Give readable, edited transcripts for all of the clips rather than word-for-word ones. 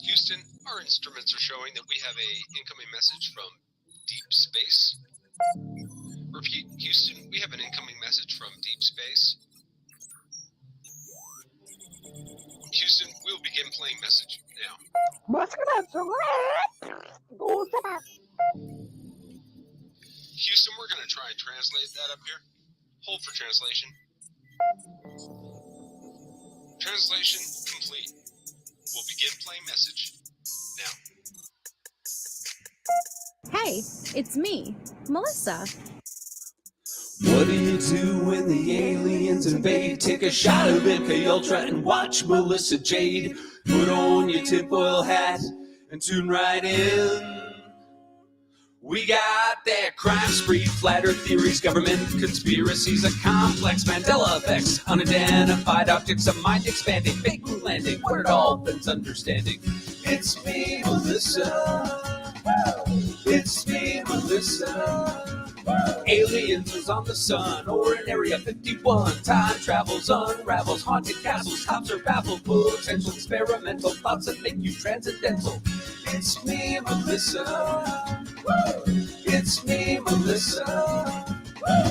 Houston, our instruments are showing that we have a incoming message from deep space. Repeat, Houston, we have an incoming message from deep space. Houston, we will begin playing message now. Houston, we're going to try and translate that up here. Hold for translation. Translation complete. We'll begin playing message now. Hey, it's me, Melissa. What do you do when the aliens invade? Take a shot of MK Ultra and watch Melissa Jade. Put on your tinfoil hat and tune right in. We got that crime spree, flat earth theories, government conspiracies, a complex Mandela effects, unidentified objects, a mind expanding, fake moon landing, where it all bends understanding. It's me, Melissa. It's me, Melissa. Aliens is on the sun or in Area 51. Time travels, unravels, haunted castles, cops are baffled, potential experimental thoughts that make you transcendental. It's me, Melissa. It's me, Melissa.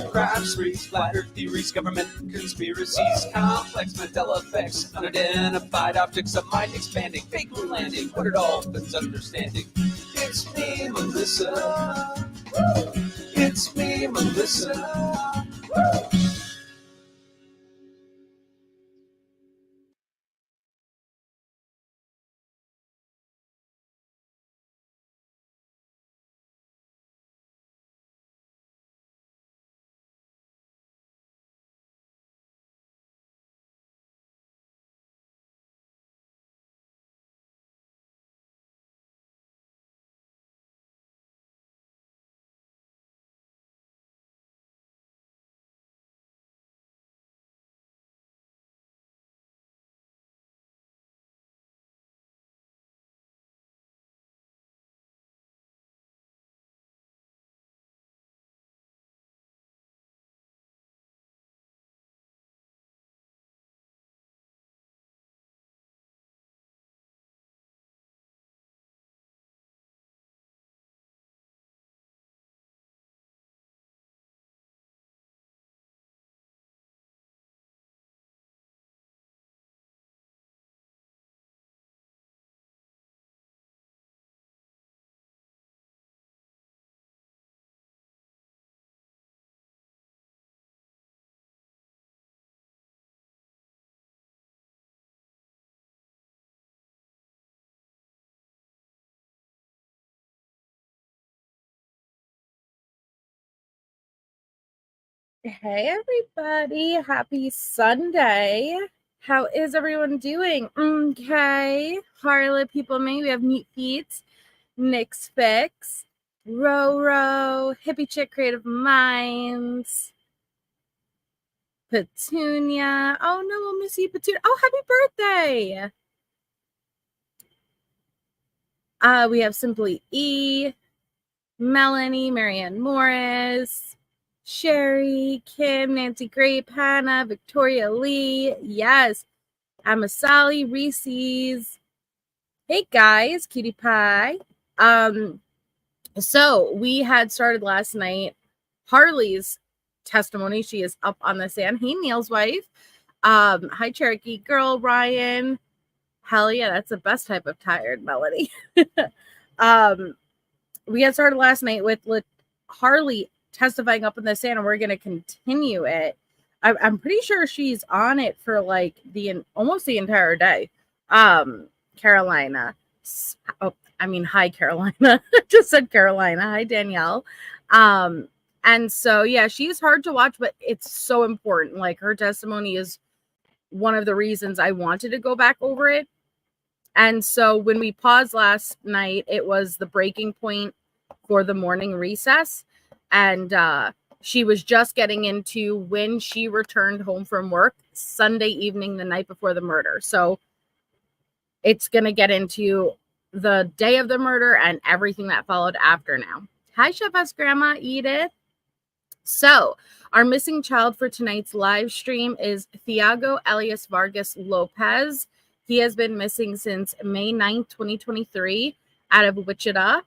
Crime sprees, flat earth theories, government conspiracies, complex Mandela effects, unidentified objects, a mind expanding, fake moon landing, what it all bends understanding. It's me, Melissa. It's me, Melissa. Hey, everybody. Happy Sunday. How is everyone doing? Okay. Harley, people, me. We have Neat Feet, Nick's Fix, Roro, Hippie Chick Creative Minds, Petunia. Oh, no, we'll miss you, Petunia. Oh, happy birthday. We have Simply E, Melanie, Marianne Morris, Sherry, Kim, Nancy Grape, Hannah, Victoria Lee, yes, Amasali, Reese's. Hey guys, Cutie Pie. So we had started last night Harley's testimony. She is up on the stand. Hey, Neil's wife. Hi, Cherokee girl, Ryan. Hell yeah, that's the best type of tired, Melody. We had started last night with Harley testifying up in the stand, and we're going to continue it. I'm pretty sure she's on it for like almost the entire day. Carolina. Hi, Carolina. Just said Carolina. Hi, Danielle. And so, yeah, she's hard to watch, but it's so important. Like, her testimony is one of the reasons I wanted to go back over it. And so when we paused last night, it was the breaking point for the morning recess. And she was just getting into when she returned home from work Sunday evening, the night before the murder. So it's going to get into the day of the murder and everything that followed after now. Hi, Chef S. Grandma Edith. So our missing child for tonight's live stream is Thiago Elias Vargas Lopez. He has been missing since May 9th, 2023 out of Wichita.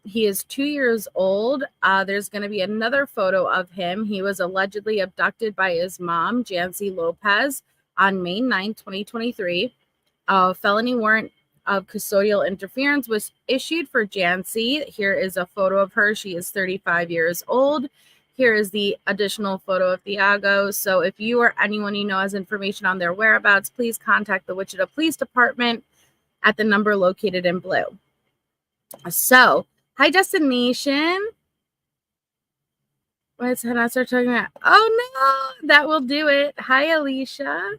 He is 2 years old. There's going to be another photo of him. He was allegedly abducted by his mom, Jancy Lopez, on May 9th, 2023. A felony warrant of custodial interference was issued for Jancy. Here is a photo of her. She is 35 years old. Here is the additional photo of Thiago. So if you or anyone you know has information on their whereabouts, please contact the Wichita Police Department at the number located in blue. So, hi, Destination. Let's not start talking about. Oh no, that will do it. Hi, Alicia.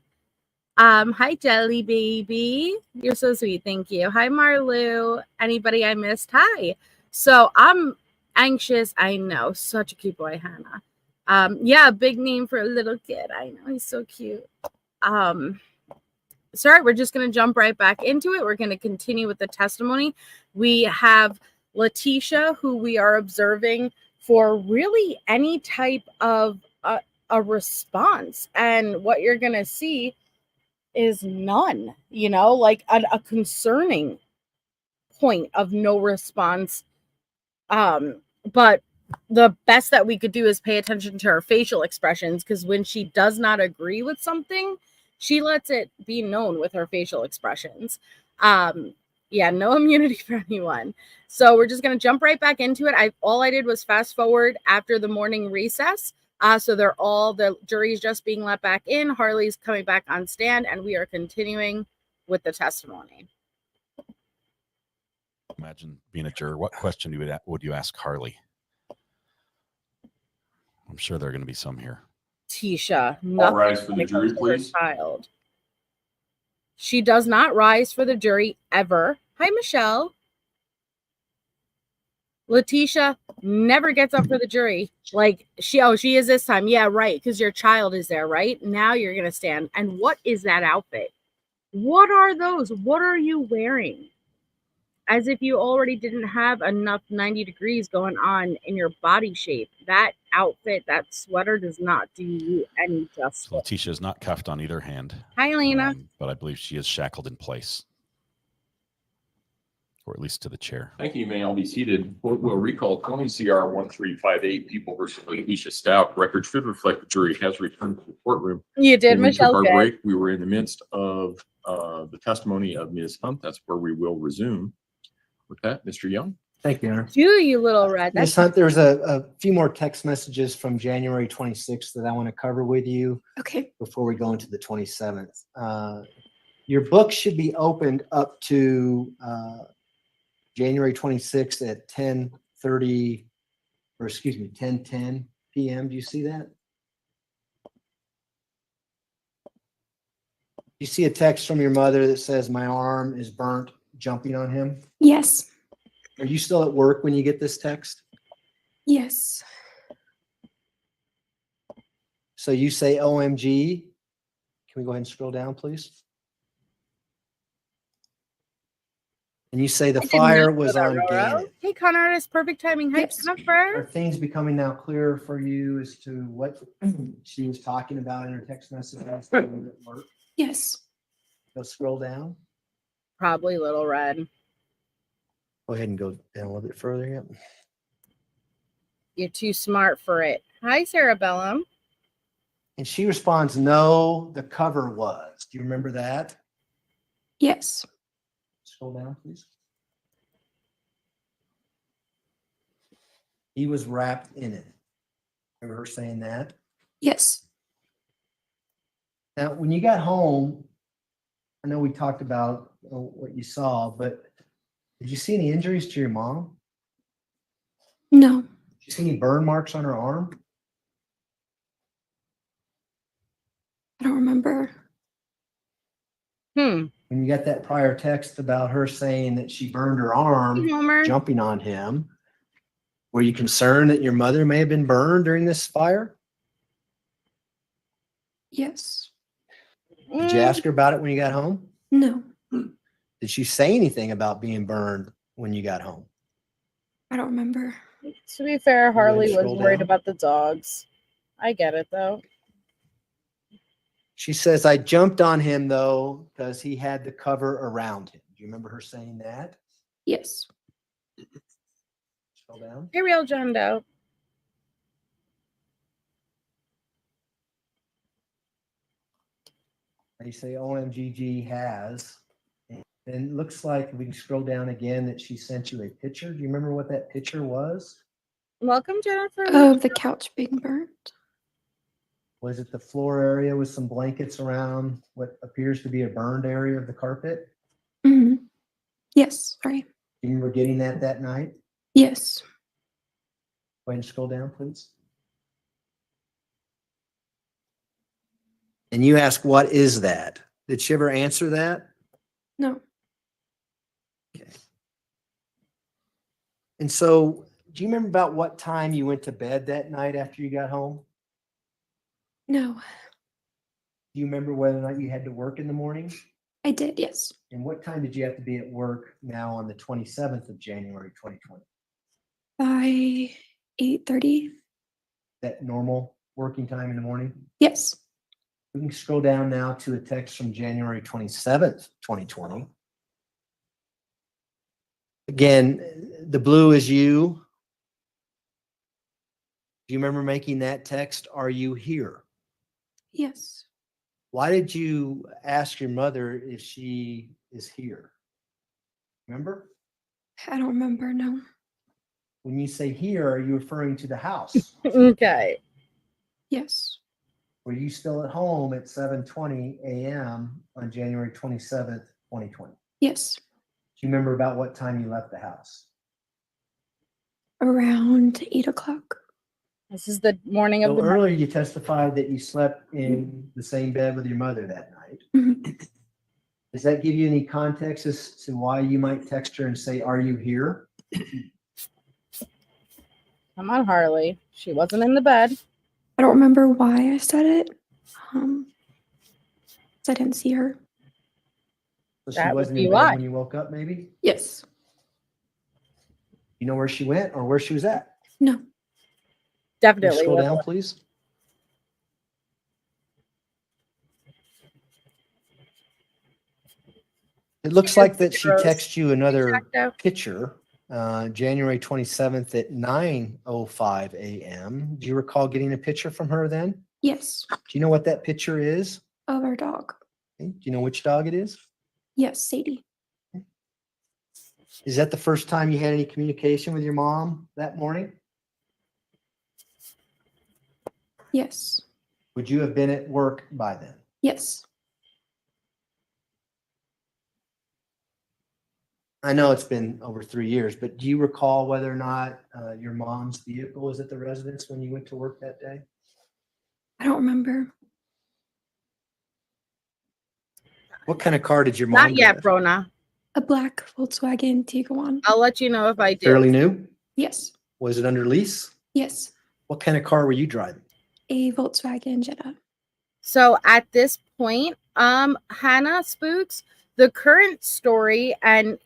Hi, Jelly Baby. You're so sweet. Thank you. Hi, Marlou. Anybody I missed? Hi. So I'm anxious. I know. Such a cute boy, Hannah. Yeah, big name for a little kid. I know. He's so cute. Sorry, we're just going to jump right back into it. We're going to continue with the testimony. We have Letecia, who we are observing for really any type of a response. And what you're going to see is none, like a concerning point of no response. But the best that we could do is pay attention to her facial expressions, because when she does not agree with something, she lets it be known with her facial expressions. Yeah, no immunity for anyone. So we're just going to jump right back into it. All I did was fast forward after the morning recess. So the jury's just being let back in. Harley's coming back on stand, and we are continuing with the testimony. Imagine being a juror. What question would you ask Harley? I'm sure there are going to be some here. Tisha, All rise for the jury, please. Child. She does not rise for the jury ever. Hi, Michelle. Letecia never gets up for the jury. Like she is this time. Yeah, right. Because your child is there, right? Now you're going to stand. And what is that outfit? What are those? What are you wearing? As if you already didn't have enough 90 degrees going on in your body shape. That outfit, that sweater does not do you any justice. So Letecia is not cuffed on either hand. Hi, Elena. But I believe she is shackled in place. Or at least to the chair. Thank you. You may all be seated. Court will recall 20 CR 1358 People versus Letecia Stauch. Record should reflect the jury has returned to the courtroom. You did, When Michelle. We took our break. We were in the midst of the testimony of Ms. Hunt. That's where we will resume. With that, Mr. Young. Thank you, Honor. Do you little red? Ms. Hunt, there's a few more text messages from January 26th that I want to cover with you. Okay. Before we go into the 27th. Your book should be opened up to January 26th at 10:10 p.m. Do you see that? You see a text from your mother that says, "My arm is burnt jumping on him"? Yes. Are you still at work when you get this text? Yes. So you say OMG. Can we go ahead and scroll down, please? And you say the fire was on Gannett. Hey, con artist, perfect timing. Hype Yes. Are number. things becoming now clearer for you as to what she was talking about in her text message last time at work? Yes. Go scroll down. Probably little red. Go ahead and go down a little bit further. Yep. You're too smart for it. Hi, Sarah Bellum. And she responds, "No, the cover was." Do you remember that? Yes. Scroll down, please. He was wrapped in it. Remember her saying that? Yes. Now, when you got home, I know we talked about what you saw, but did you see any injuries to your mom? No. Did you see any burn marks on her arm? I don't remember. When you got that prior text about her saying that she burned her arm Homer. jumping on him, were you concerned that your mother may have been burned during this fire? Yes. Did you ask her about it when you got home? No. Did she say anything about being burned when you got home? I don't remember. To be fair, Harley was scroll worried down. about the dogs. I get it, though. She says, I jumped on him though, because he had the cover around him. Do you remember her saying that? Yes. Scroll down. Hey, real John Doe. They say OMGG has. And it looks like we can scroll down again that she sent you a picture. Do you remember what that picture was? Welcome, Jennifer. Of the couch being burnt. Was it the floor area with some blankets around what appears to be a burned area of the carpet? Hmm. Yes. Sorry. Do you remember getting that night? Yes. Go ahead and scroll down, please. And you ask, what is that? Did she ever answer that? No. Okay. And so, do you remember about what time you went to bed that night after you got home? No. Do you remember whether or not you had to work in the morning? I did. Yes. And what time did you have to be at work now on the 27th of January, 2020? By 8:30. That normal working time in the morning? Yes. We can scroll down now to a text from January 27th, 2020. Again, the blue is you. Do you remember making that text? Are you here? Yes. Why did you ask your mother if she is here? Remember? I don't remember. No. When you say here, are you referring to the house? Okay. Yes. Were you still at home at 7:20 a.m. on January 27th, 2020? Yes. Do you remember about what time you left the house? Around 8 o'clock. This is the morning of So the earlier you testified that you slept in the same bed with your mother that night. Mhm. Does that give you any context as to why you might text her and say, are you here? Come on, Harley. She wasn't in the bed. I don't remember why I said it. 'Cause I didn't see her. So she That would wasn't be in bed why. when you woke up, maybe? Yes. You know where she went or where she was at? No. Can you Definitely. scroll was down, away. please. It looks like that she Zeros. texted you another Exacto. picture, January 27th at 9:05 a.m. Do you recall getting a picture from her then? Yes. Do you know what that picture is? Of our dog. Okay. Do you know which dog it is? Yes. Sadie. Is that the first time you had any communication with your mom that morning? Yes. Would you have been at work by then? Yes. I know it's been over 3 years, but do you recall whether or not your mom's vehicle was at the residence when you went to work that day? I don't remember. What kind of car did your mom Not yet, drive? Brona. A black Volkswagen Tiguan. I'll let you know if I do. Fairly new? Yes. Was it under lease? Yes. What kind of car were you driving? A Volkswagen Jetta. So at this point, Hannah Spooks, the current story, and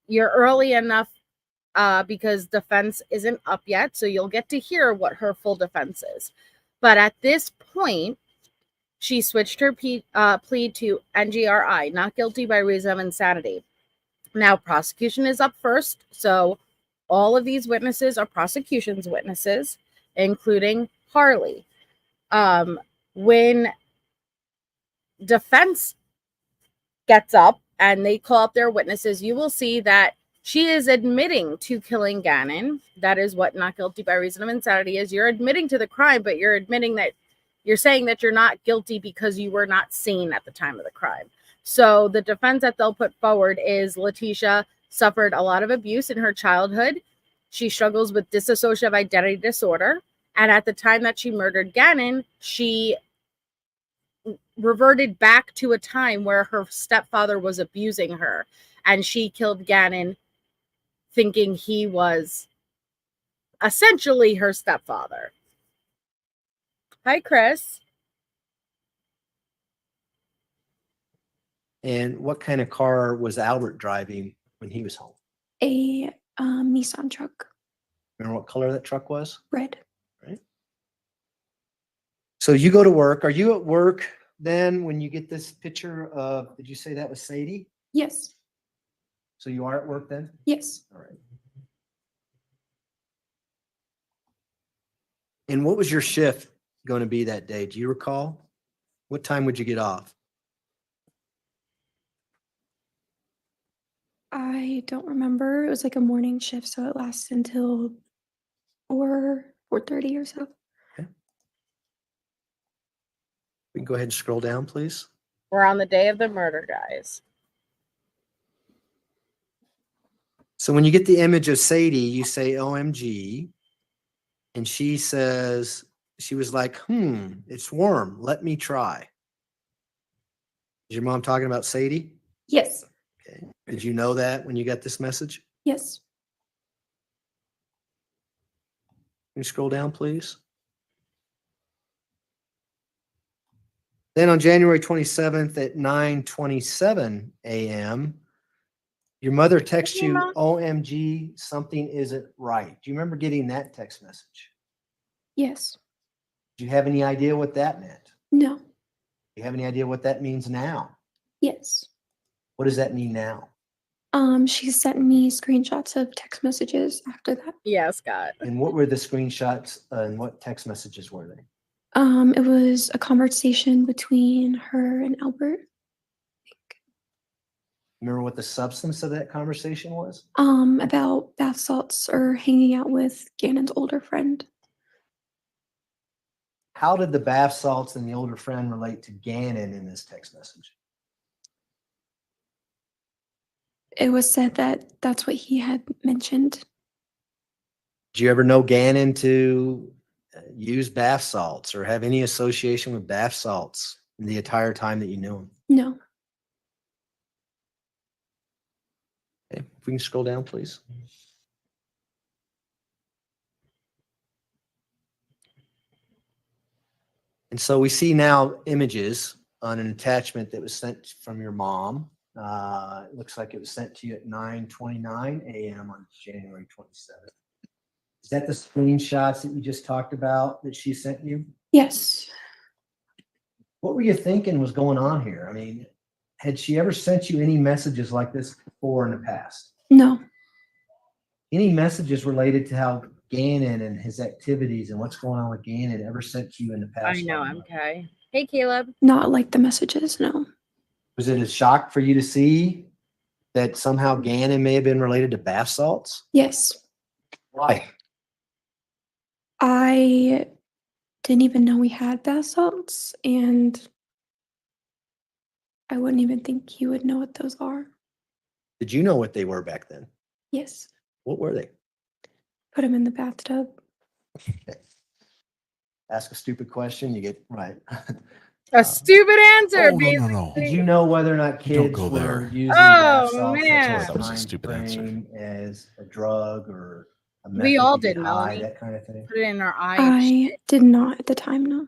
you're early enough because defense isn't up yet, so you'll get to hear what her full defense is. But at this point, she switched her plea to NGRI, not guilty by reason of insanity. Now, prosecution is up first, so all of these witnesses are prosecution's witnesses, including Harley. When defense gets up and they call up their witnesses, you will see that she is admitting to killing Gannon. That is what not guilty by reason of insanity is. You're admitting to the crime, but you're admitting that you're saying that you're not guilty because you were not sane at the time of the crime. So the defense that they'll put forward is Letecia suffered a lot of abuse in her childhood. She struggles with dissociative identity disorder. And at the time that she murdered Gannon, she reverted back to a time where her stepfather was abusing her. And she killed Gannon thinking he was essentially her stepfather. Hi, Chris. And what kind of car was Albert driving when he was home? A Nissan truck. Remember what color that truck was? Red. So you go to work. Are you at work then when you get this picture of, did you say that was Sadie? Yes. So you are at work then? Yes. All right. And what was your shift going to be that day? Do you recall? What time would you get off? I don't remember. It was like a morning shift, so it lasted until 4:30 or so. We can go ahead and scroll down, please. We're on the day of the murder, guys. So when you get the image of Sadie, you say OMG. And she says, she was like, it's warm. Let me try. Is your mom talking about Sadie? Yes. Okay. Did you know that when you got this message? Yes. Can you scroll down, please? Then on January 27th at 9:27 a.m., your mother texts you, OMG, something isn't right. Do you remember getting that text message? Yes. Do you have any idea what that meant? No. Do you have any idea what that means now? Yes. What does that mean now? She sent me screenshots of text messages after that. Yeah, Scott. And what were the screenshots and what text messages were they? It was a conversation between her and Albert. Remember what the substance of that conversation was? About bath salts or hanging out with Gannon's older friend. How did the bath salts and the older friend relate to Gannon in this text message? It was said that that's what he had mentioned. Did you ever know Gannon to use bath salts or have any association with bath salts in the entire time that you knew him? No. Okay, if we can scroll down, please. And so we see now images on an attachment that was sent from your mom. It looks like it was sent to you at 9:29 a.m. on January 27th. Is that the screenshots that you just talked about that she sent you? Yes. What were you thinking was going on here? I mean, had she ever sent you any messages like this before in the past? No. Any messages related to how Gannon and his activities and what's going on with Gannon ever sent to you in the past? I know, MK. Hey, Caleb. Not like the messages, no. Was it a shock for you to see that somehow Gannon may have been related to bath salts? Yes. Why? I didn't even know we had bath salts, and I wouldn't even think he would know what those are. Did you know what they were back then? Yes. What were they? Put him in the bathtub. Ask a stupid question, you get right. A stupid answer, Oh, basically. no. Did you know whether or not Don't kids go were there. using Oh, bath salts man. at this That was a time stupid answer. frame as a drug or a We method all to get did, high, Melanie. that kind of thing? Put it in our eye. I did not at the time, no.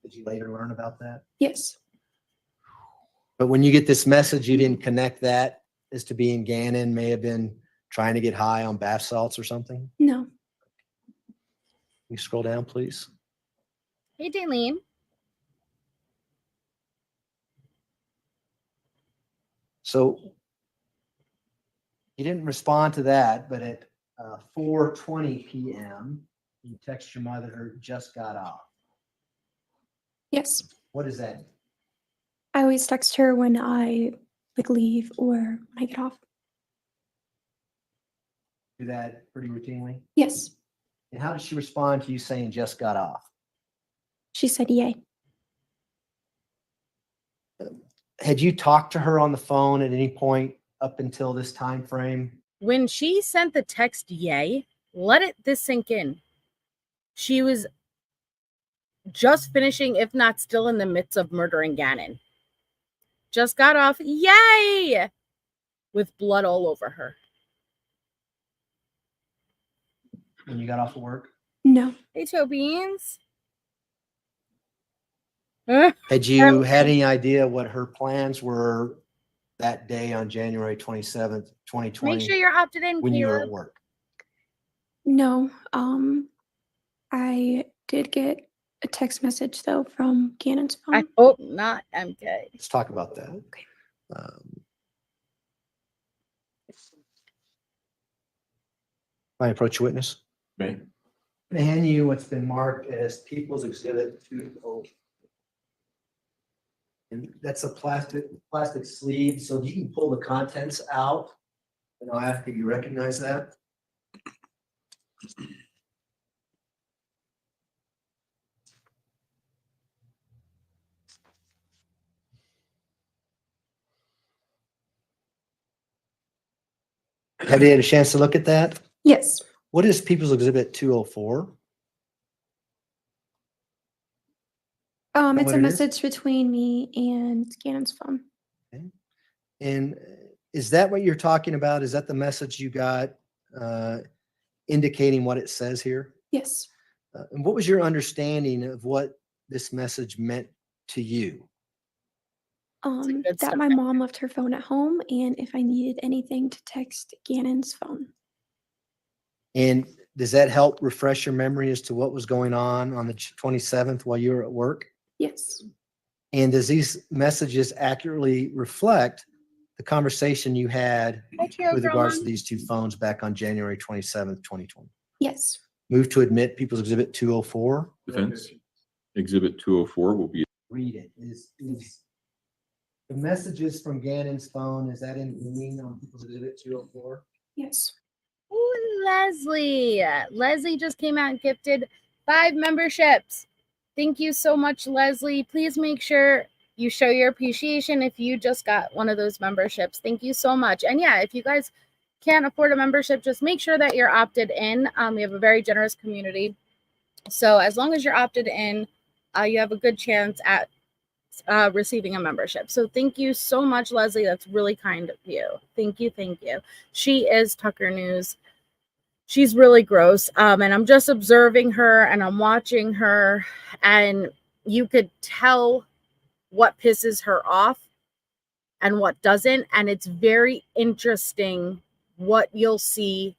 Did you later learn about that? Yes. But when you get this message, you didn't connect that as to being Gannon may have been trying to get high on bath salts or something? No. Can you scroll down, please? Hey, Daleen. So you didn't respond to that, but at 4:20 p.m., you text your mother, her just got off. Yes. What is that? I always text her when I leave or when I get off. Do that pretty routinely? Yes. And how did she respond to you saying just got off? She said yay. Had you talked to her on the phone at any point up until this time frame? When she sent the text, yay, let this sink in. She was just finishing, if not still in the midst of murdering Gannon. Just got off, yay, with blood all over her. When you got off of work? No. Hey, Toe Beans. Had you had any idea what her plans were that day on January 27th, 2020? Make sure you're opted in, when you were at Caleb. work? No. I did get a text message though from Gannon's phone. I hope not, MK. Let's talk about that. Okay. I approach your witness. May. I hand you what's been marked as People's Exhibit 204. And that's a plastic sleeve, so you can pull the contents out. And I'll ask if you recognize that. Have you had a chance to look at that? Yes. What is People's Exhibit 204? It's what a it is? message between me and Gannon's phone. And is that what you're talking about? Is that the message you got indicating what it says here? Yes. And what was your understanding of what this message meant to you? good That stuff my right mom left her phone at home, and if I needed anything to text Gannon's phone. And does that help refresh your memory as to what was going on the 27th while you were at work? Yes. And does these messages accurately reflect the conversation you had with regards to these two phones back on January 27th, 2020? Yes. Move to admit People's Exhibit 204. Defense. Exhibit 204 will be. Read it. Is the messages from Gannon's phone, is that in green on People's Exhibit 204? Yes. Ooh, Leslie. Leslie just came out and gifted 5 memberships. Thank you so much, Leslie. Please make sure you show your appreciation if you just got one of those memberships. Thank you so much. And yeah, if you guys can't afford a membership, just make sure that you're opted in. We have a very generous community. So as long as you're opted in, you have a good chance at receiving a membership. So thank you so much, Leslie. That's really kind of you. Thank you. Thank you. She is Tucker News. She's really gross. And I'm just observing her and I'm watching her, and you could tell what pisses her off and what doesn't. And it's very interesting what you'll see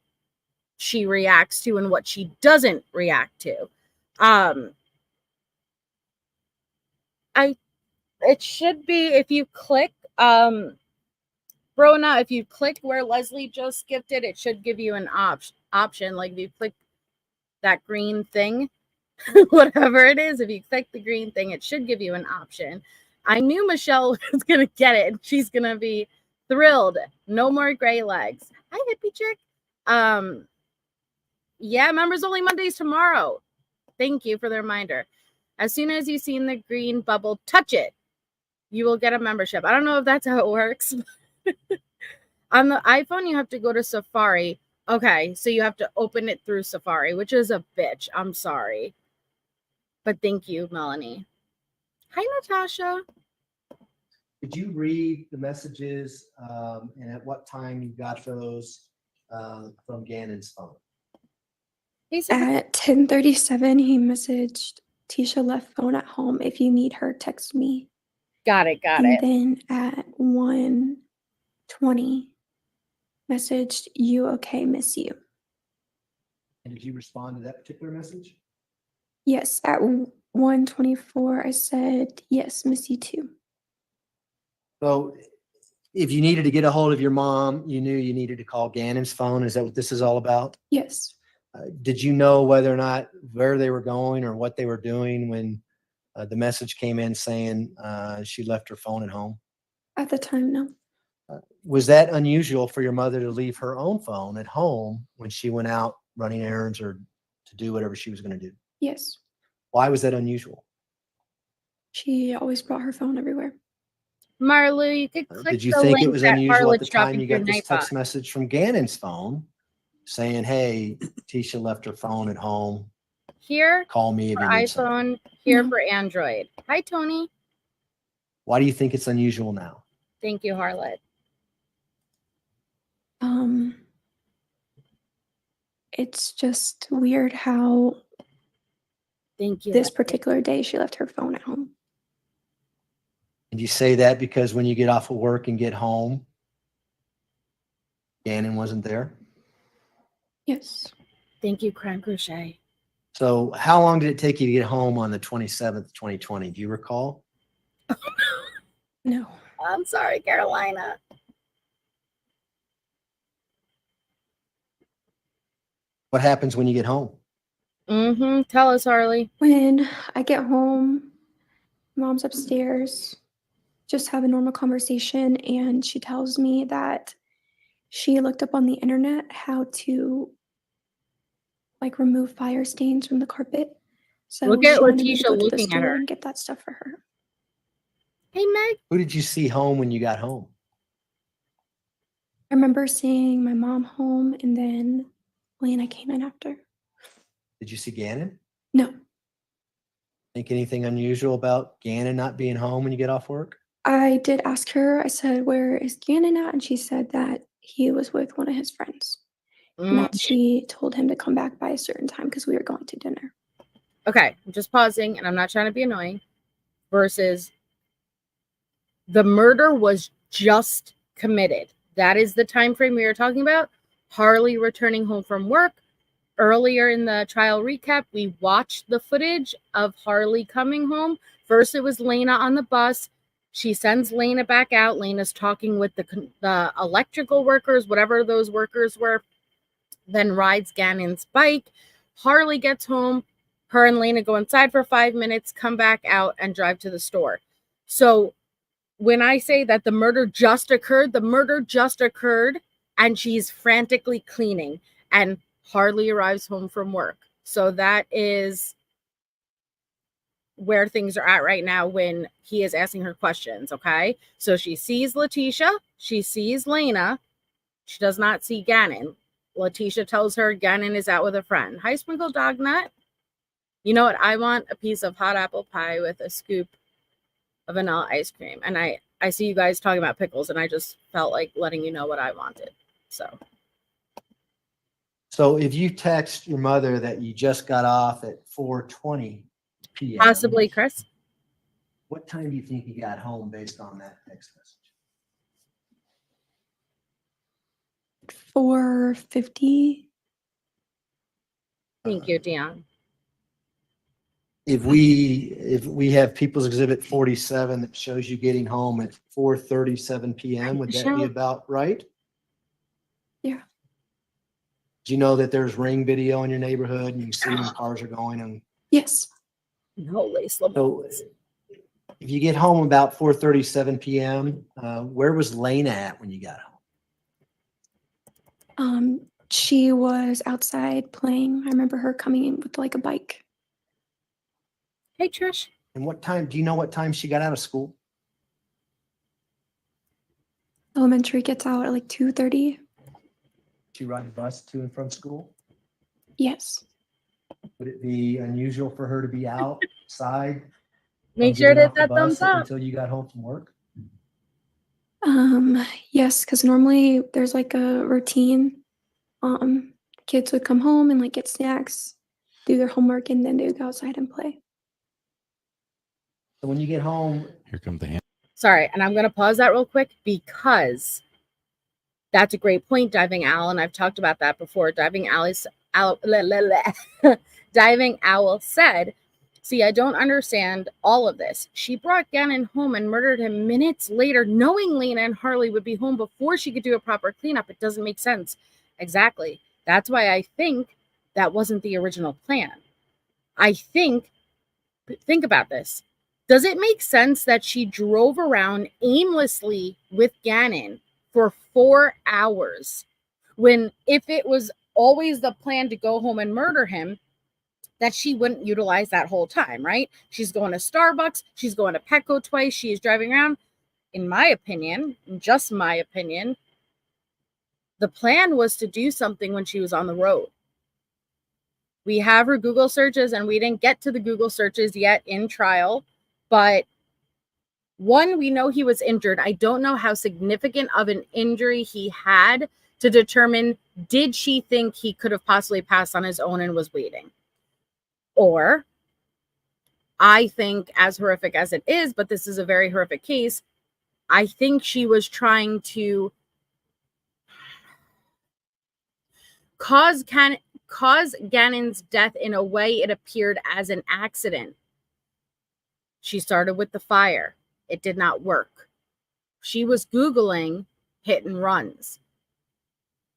she reacts to and what she doesn't react to. It should be, if you click, Brona, if you click where Leslie just gifted, it should give you an option. Like if you click that green thing, whatever it is, if you click the green thing, it should give you an option. I knew Michelle was going to get it. She's going to be thrilled. No more gray legs. Hi, hippie chick. Yeah, members only Mondays tomorrow. Thank you for the reminder. As soon as you've seen the green bubble, touch it. You will get a membership. I don't know if that's how it works. On the iPhone, you have to go to Safari. Okay, so you have to open it through Safari, which is a bitch. I'm sorry. But thank you, Melanie. Hi, Natasha. Did you read the messages and at what time you got those from Gannon's phone? At 10:37, he messaged, Tisha left phone at home. If you need her, text me. Got it. And then at 1:20, messaged, you okay, miss you. And did you respond to that particular message? Yes. At 1:24, I said, yes, miss you too. So if you needed to get a hold of your mom, you knew you needed to call Gannon's phone. Is that what this is all about? Yes. Did you know whether or not where they were going or what they were doing when the message came in saying she left her phone at home? At the time, no. Was that unusual for your mother to leave her own phone at home when she went out running errands or to do whatever she was going to do? Yes. Why was that unusual? She always brought her phone everywhere. Marlou, you could click Did you the think link it was that unusual at the Harlot's time dropping you through got this Nightbot. text message from Gannon's phone saying, hey, Tisha left her phone at home. Here Call me if for you need something. iPhone, here No. for Android. Hi, Tony. Why do you think it's unusual now? Thank you, Harlot. It's just weird how Thank you. this particular day she left her phone at home. And you say that because when you get off of work and get home, Gannon wasn't there? Yes. Thank you, Crime Crochet. So how long did it take you to get home on the 27th, 2020? Do you recall? No. I'm sorry, Carolina. What happens when you get home? Tell us, Harley. When I get home, mom's upstairs, just have a normal conversation, and she tells me that she looked up on the internet how to like remove fire stains from the carpet. So Look she at wanted me to Letecia go to the looking at store her. and get that stuff for her. Hey, Meg. Who did you see home when you got home? I remember seeing my mom home, and then Lena came in after. Did you see Gannon? No, Think anything unusual about Gannon not being home when you get off work? I did ask her, I said, "Where is Gannon at?" And she said that he was with one of his friends. And that she told him to come back by a certain time because we were going to dinner. Okay, I'm just pausing, and I'm not trying to be annoying. Versus the murder was just committed. That is the time frame we were talking about. Harley returning home from work. Earlier in the trial recap, we watched the footage of Harley coming home. First, it was Lena on the bus. She sends Lena back out. Lena's talking with the electrical workers, whatever those workers were. Then rides Gannon's bike. Harley gets home. Her and Lena go inside for 5 minutes, come back out, and drive to the store. So when I say that the murder just occurred, and she's frantically cleaning. And Harley arrives home from work. So that is where things are at right now when he is asking her questions, okay? So she sees Letecia. She sees Lena. She does not see Gannon. Letecia tells her Gannon is out with a friend. Hi, Sprinkle Dog Nut. You know what? I want a piece of hot apple pie with a scoop of vanilla ice cream. And I see you guys talking about pickles, and I just felt like letting you know what I wanted. So if you text your mother that you just got off at 4:20 p.m., Possibly, Chris. what time do you think you got home based on that text message? 4:50. Thank you, Dion. If we have People's Exhibit 47 that shows you getting home at 4:37 p.m., would that be about right? Yeah. Do you know that there's Ring video in your neighborhood and you see when cars are going? And Yes. No lace so if you get home about 4:37 p.m., where was Lena at when you got home? She was outside playing. I remember her coming in with like a bike. Hey, Trish. And what time, do you know what time she got out of school? Elementary gets out at like 2:30. She ride the bus to and from school? Yes. Would it be unusual for her to be outside? Make sure to hit getting off that the thumbs bus up. until you got home from work? Yes, because normally there's like a routine. Kids would come home and like get snacks, do their homework, and then they would go outside and play. So when you get home, Here come the hand. Sorry, and I'm going to pause that real quick because that's a great point, Diving Owl, and I've talked about that before. Diving Owl said, see, I don't understand all of this. She brought Gannon home and murdered him minutes later, knowing Lena and Harley would be home before she could do a proper cleanup. It doesn't make sense. Exactly. That's why I think that wasn't the original plan. I think about this. Does it make sense that she drove around aimlessly with Gannon for 4 hours when if it was always the plan to go home and murder him, that she wouldn't utilize that whole time, right? She's going to Starbucks. She's going to Petco twice. She is driving around. In my opinion, just my opinion, the plan was to do something when she was on the road. We have her Google searches, and we didn't get to the Google searches yet in trial. But one, we know he was injured. I don't know how significant of an injury he had to determine, did she think he could have possibly passed on his own and was waiting? Or, I think, as horrific as it is, but this is a very horrific case, I think she was trying to cause cause Gannon's death in a way it appeared as an accident. She started with the fire. It did not work. She was Googling hit and runs.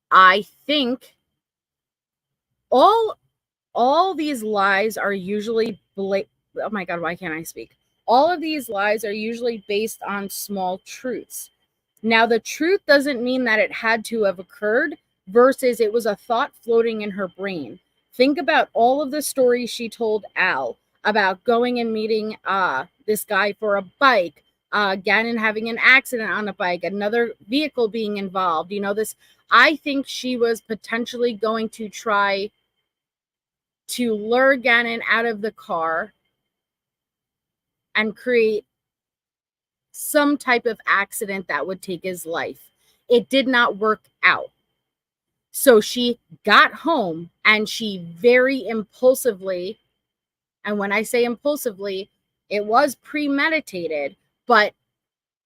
I think all these lies are usually oh my God, why can't I speak? All of these lies are usually based on small truths. Now, the truth doesn't mean that it had to have occurred versus it was a thought floating in her brain. Think about all of the stories she told Al about going and meeting this guy for a bike, Gannon having an accident on a bike, another vehicle being involved. This, I think she was potentially going to try to lure Gannon out of the car and create some type of accident that would take his life. It did not work out. So she got home and she very impulsively, and when I say impulsively, it was premeditated, but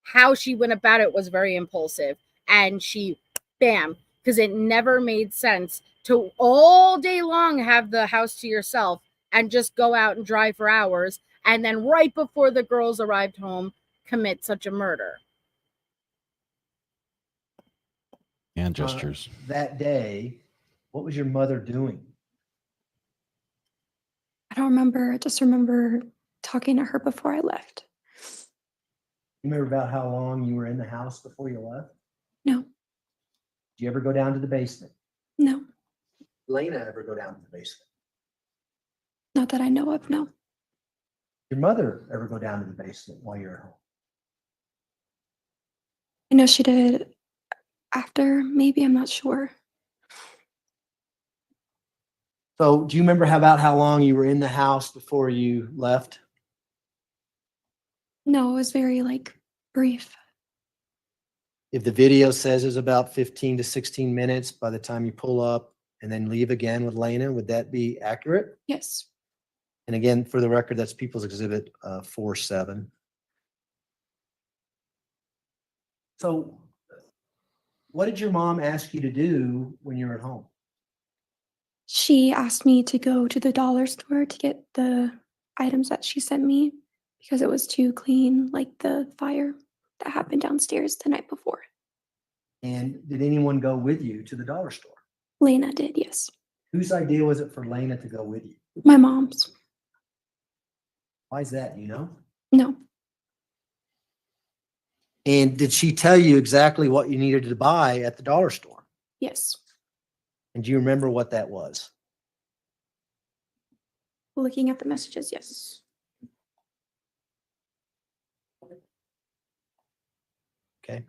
how she went about it was very impulsive. And she, bam, because it never made sense to all day long have the house to yourself and just go out and drive for hours, and then right before the girls arrived home, commit such a murder. And gestures. That day, what was your mother doing? I don't remember. I just remember talking to her before I left. You remember about how long you were in the house before you left? No, Did you ever go down to the basement? no, Lena ever go down to the basement? not that I know of, no. Your mother ever go down to the basement while you're at home? I know she did after, maybe, I'm not sure. So do you remember about how long you were in the house before you left? No, it was very brief. If the video says it's about 15 to 16 minutes by the time you pull up and then leave again with Lena, would that be accurate? Yes. And again, for the record, that's People's Exhibit 47. So what did your mom ask you to do when you were at home? She asked me to go to the dollar store to get the items that she sent me because it was to clean the fire that happened downstairs the night before. And did anyone go with you to the dollar store? Lena did, yes. Whose idea was it for Lena to go with you? My mom's. Why is that, No. And did she tell you exactly what you needed to buy at the dollar store? Yes. And do you remember what that was? Looking at the messages, yes. Okay,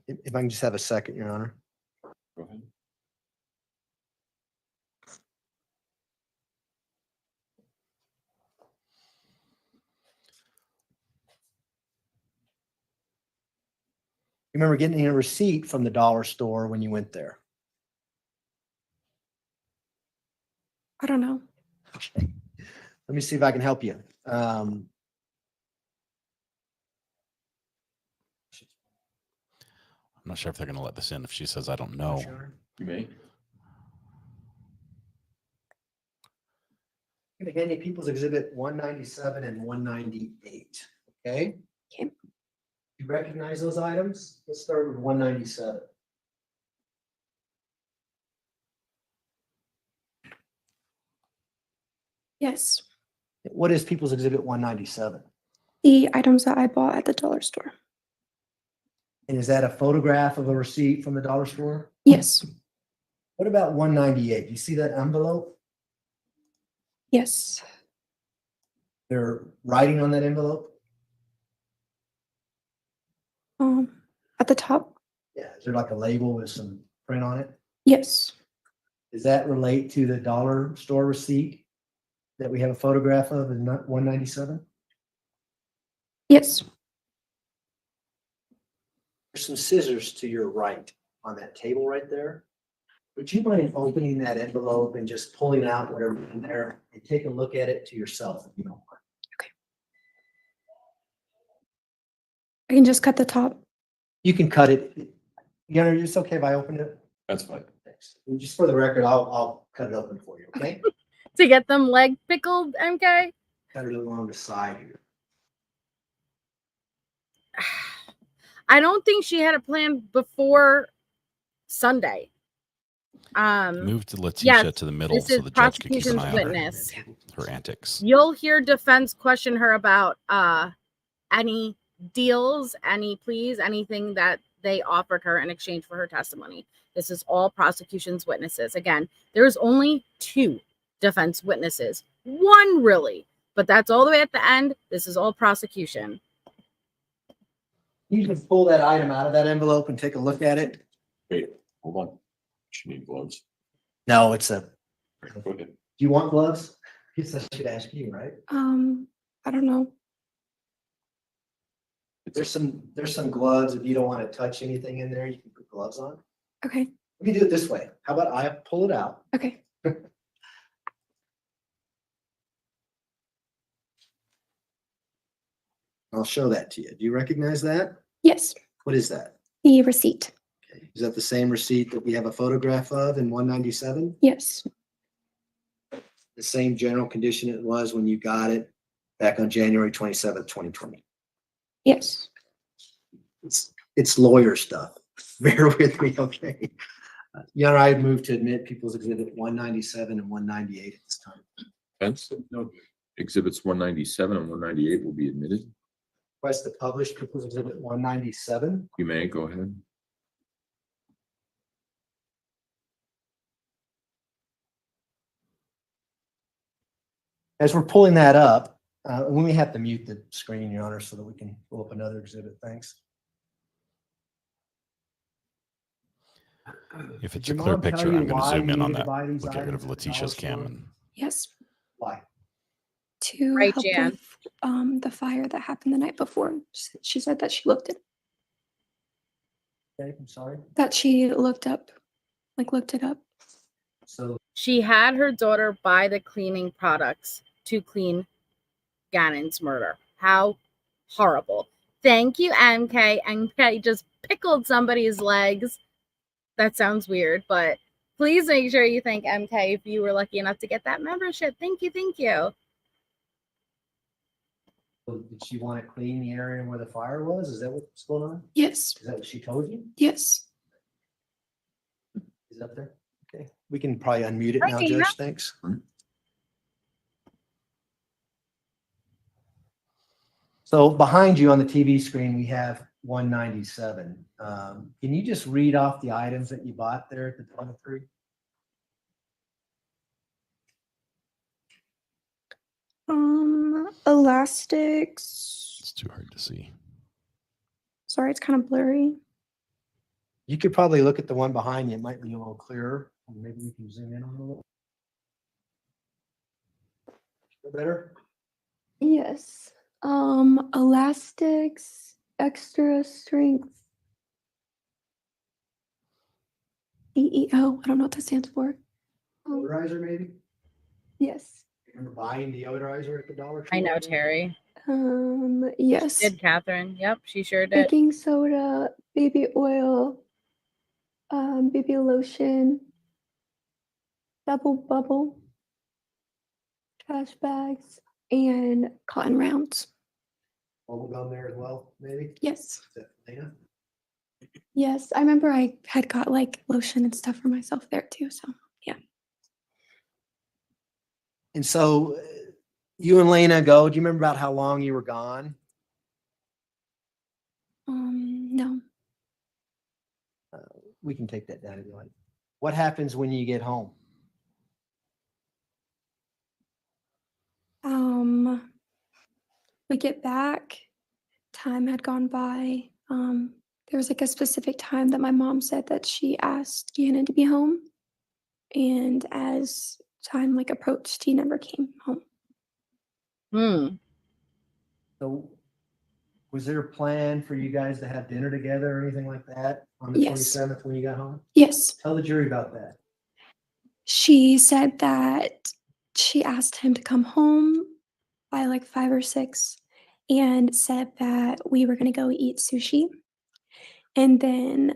if I can just have a second, Your Honor. Go ahead. You remember getting a receipt from the dollar store when you went there? I don't know. Okay. Let me see if I can help you. I'm not sure if they're going to let this in if she says, I don't know. Sure. You may. I'm going to hand you People's Exhibit 197 and 198. Okay? Okay. You recognize those items? Let's start with 197. Yes. What is People's Exhibit 197? The items that I bought at the dollar store. And is that a photograph of a receipt from the dollar store? Yes. What about 198? You see that envelope? Yes. They're writing on that envelope? At the top? Yeah. Is there like a label with some print on it? Yes. Does that relate to the dollar store receipt that we have a photograph of in 197? Yes. There's some scissors to your right on that table right there. Would you mind opening that envelope and just pulling out whatever's in there and take a look at it to yourself if you don't mind? I can just cut the top. You can cut it. It's okay if I open it? That's fine. Thanks. And just for the record, I'll cut it open for you, okay? To get them leg pickled, MK? Cut it along the side here. I don't think she had a plan before Sunday. Move to Letecia yes, to the middle this so is the judge can keep an prosecution's eye on witness. her antics. You'll hear defense question her about any deals, any pleas, anything that they offered her in exchange for her testimony. This is all prosecution's witnesses. Again, there's only 2 defense witnesses. 1 really, but that's all the way at the end. This is all prosecution. You can pull that item out of that envelope and take a look at it. Wait, hold on. She need gloves. No, it's a, Go ahead. do you want gloves? Guess I should ask you, right? I don't know. There's some gloves. If you don't want to touch anything in there, you can put gloves on. Okay. We can do it this way. How about I pull it out? Okay. I'll show that to you. Do you recognize that? Yes. What is that? The receipt. Okay. Is that the same receipt that we have a photograph of in 197? Yes. The same general condition it was when you got it back on January 27th, 2020. Yes. It's lawyer stuff. Bear with me, okay? Your Honor, I had moved to admit People's Exhibit 197 and 198 at this time. Fence? No. Exhibits 197 and 198 will be admitted. Request to publish People's Exhibit 197. You may go ahead. As we're pulling that up, we may have to mute the screen, Your Honor, so that we can pull up another exhibit. Thanks. If it's Did a your clear mom tell picture, you I'm going to why zoom you in on needed to that. buy these We'll get rid of items at the Leticia's dollar cam. store? And Yes. Why? To Right, help Jan. with the fire that happened the night before. She said that she looked it. Okay, I'm sorry. That she looked it up. So She had her daughter buy the cleaning products to clean Gannon's murder. How horrible. Thank you, MK. MK just pickled somebody's legs. That sounds weird, but please make sure you thank MK if you were lucky enough to get that membership. Thank you, thank you. did she want to clean the area where the fire was? Is that what's going on? Yes. Is that what she told you? Yes. Is that there? Okay. We can probably unmute it Hi, now, Dana. Judge. Thanks. So behind you on the TV screen, we have 197. Can you just read off the items that you bought there at the 23? Elastics. it's too hard to see. Sorry, it's kind of blurry. You could probably look at the one behind you. It might be a little clearer. Maybe we can zoom in on it a little. Feel better? Yes. Elastics, extra strength. EEO. I don't know what that stands for. Deodorizer, maybe? Yes. Remember buying deodorizer at the dollar store? I know, Terry. Yes. Did Catherine? Yep, she sure did. Baking soda, baby oil, baby lotion, double bubble, trash bags, and cotton rounds. Bubble gum there as well, maybe? Yes. Is that Lena? Yes. I remember I had got like lotion and stuff for myself there too. So yeah. And so you and Lena go. Do you remember about how long you were gone? No. We can take that down if you like. What happens when you get home? We get back, time had gone by. There was like a specific time that my mom said that she asked Gannon to be home. And as time like approached, he never came home. So was there a plan for you guys to have dinner together or anything like that on the Yes. 27th when you got home? Yes. Tell the jury about that. She said that she asked him to come home by like 5 or 6 and said that we were going to go eat sushi. And then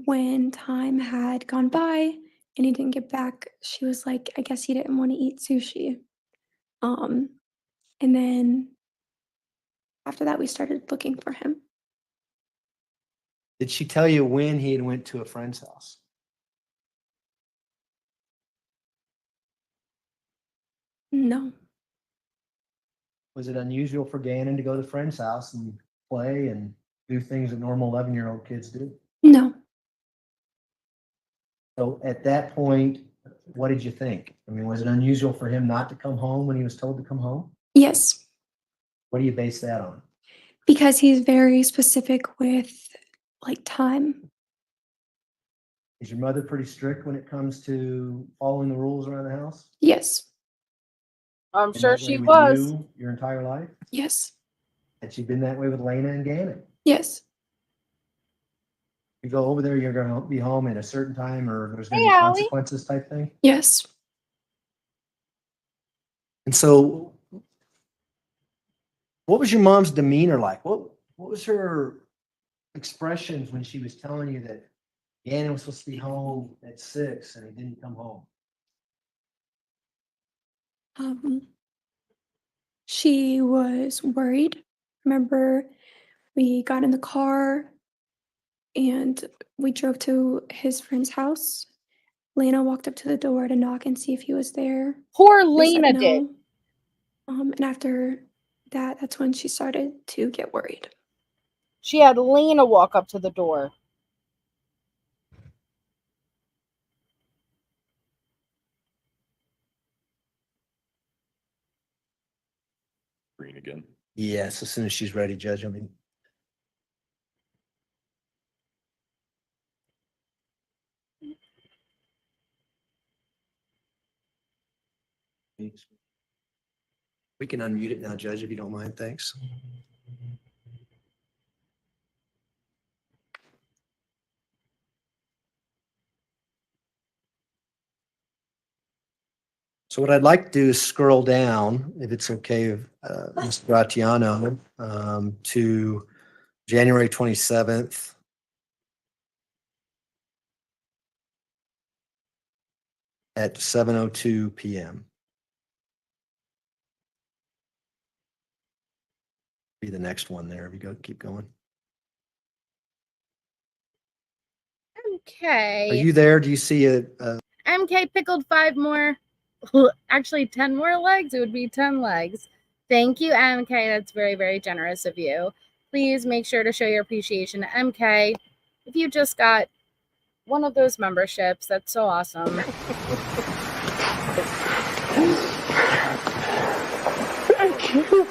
when time had gone by and he didn't get back, she was like, I guess he didn't want to eat sushi. Um, and then after that, we started looking for him. Did she tell you when he had went to a friend's house? No, Was it unusual for Gannon to go to a friend's house and play and do things that normal 11-year-old kids do? no. So at that point, what did you think? I mean, was it unusual for him not to come home when he was told to come home? Yes, What do you base that on? because he's very specific with like time. Is your mother pretty strict when it comes to following the rules around the house? Yes, I'm Been sure that she way with was. you your entire life? yes, Had she been that way with Lena and Gannon? yes. You go over there, you're going to be home at a certain time, or there's going to Hey, be Allie. consequences type thing? Yes. And so, what was your mom's demeanor like? What was her expressions when she was telling you that Gannon was supposed to be home at 6 and he didn't come home? She was worried. Remember, we got in the car and we drove to his friend's house. Lena walked up to the door to knock and see if he was there. Poor They said Lena did. no. And after that, that's when she started to get worried. She had Lena walk up to the door. Green again. Yes, as soon as she's ready, Judge. I mean, we can unmute it now, Judge, if you don't mind. Thanks. So what I'd like to do is scroll down, if it's okay, Mr. Gratiano, to January 27th. At 7:02 p.m. Be the next one there. If you go, keep going. Okay. Are you there? Do you see a MK pickled 5 more, actually 10 more legs. It would be 10 legs. Thank you, MK. That's very, very generous of you. Please make sure to show your appreciation to MK. If you just got one of those memberships, that's so awesome. Thank you.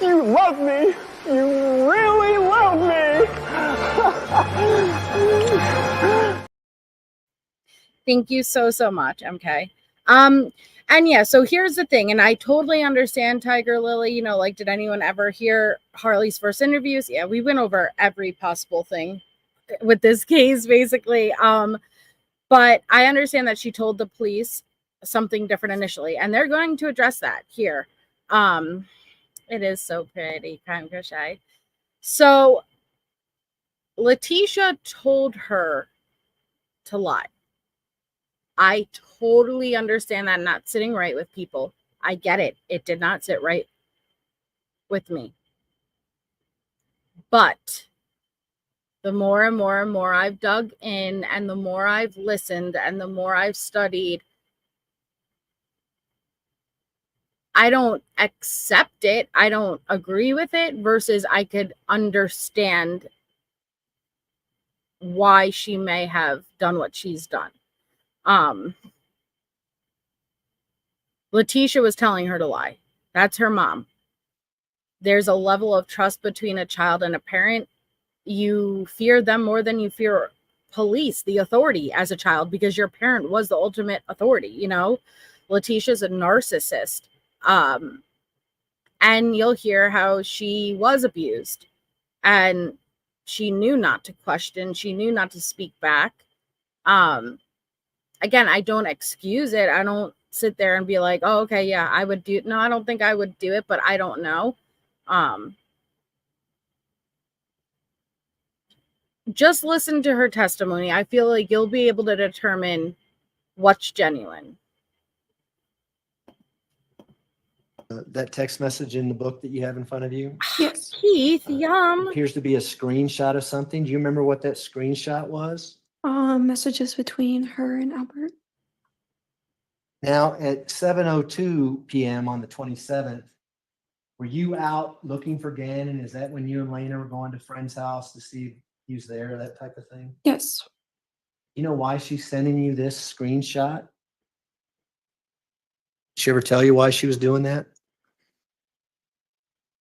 You love me. You really love me. Thank you so, so much, MK. And yeah, so here's the thing, and I totally understand, Tiger Lily, you know, like, did anyone ever hear Harley's first interviews? Yeah, we went over every possible thing with this case, basically. But I understand that she told the police something different initially, and they're going to address that here. It is so pretty, crime crochet. So Letecia told her to lie. I totally understand that not sitting right with people. I get it. It did not sit right with me. But the more and more and more I've dug in, and the more I've listened, and the more I've studied, I don't accept it. I don't agree with it, versus I could understand why she may have done what she's done. Letecia was telling her to lie. That's her mom. There's a level of trust between a child and a parent. You fear them more than you fear police, the authority, as a child, because your parent was the ultimate authority, you know? Letecia's a narcissist. And you'll hear how she was abused, and she knew not to question. She knew not to speak back. Again, I don't excuse it. I don't sit there and be like, oh, okay, yeah, I would do. No, I don't think I would do it, but I don't know. just listen to her testimony. I feel like you'll be able to determine what's genuine. That text message in the book that you have in front of you Yes. Keith, yum. appears to be a screenshot of something. Do you remember what that screenshot was? Messages between her and Albert. Now at 7:02 p.m. on the 27th, were you out looking for Gannon? Is that when you and Lena were going to friend's house to see if he was there, that type of thing? Yes. You know why she's sending you this screenshot? Did she ever tell you why she was doing that?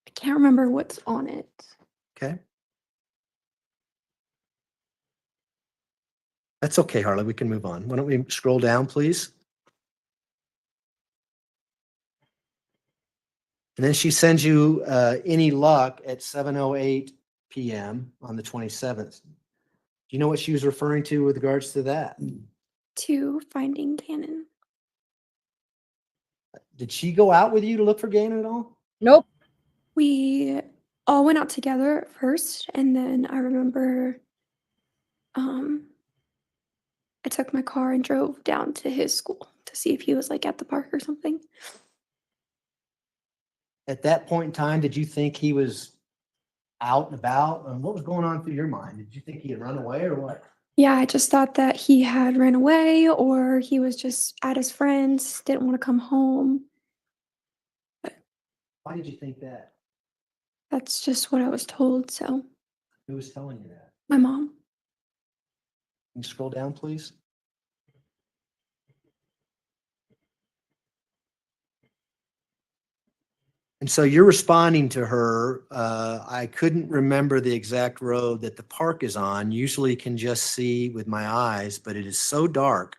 I can't remember what's on it. Okay. That's okay, Harley. We can move on. Why don't we scroll down, please? And then she sends you any luck at 7:08 p.m. on the 27th. Do you know what she was referring to with regards to that? To finding Gannon. Did she go out with you to look for Gannon at all? Nope. We all went out together at first, and then I remember I took my car and drove down to his school to see if he was like at the park or something. At that point in time, did you think he was out and about? And what was going on through your mind? Did you think he had run away or what? Yeah, I just thought that he had ran away or he was just at his friends, didn't want to come home. Why did you think that? That's just what I was told. So Who was telling you that? my mom. Can you scroll down, please? And so you're responding to her. I couldn't remember the exact road that the park is on. Usually can just see with my eyes, but it is so dark,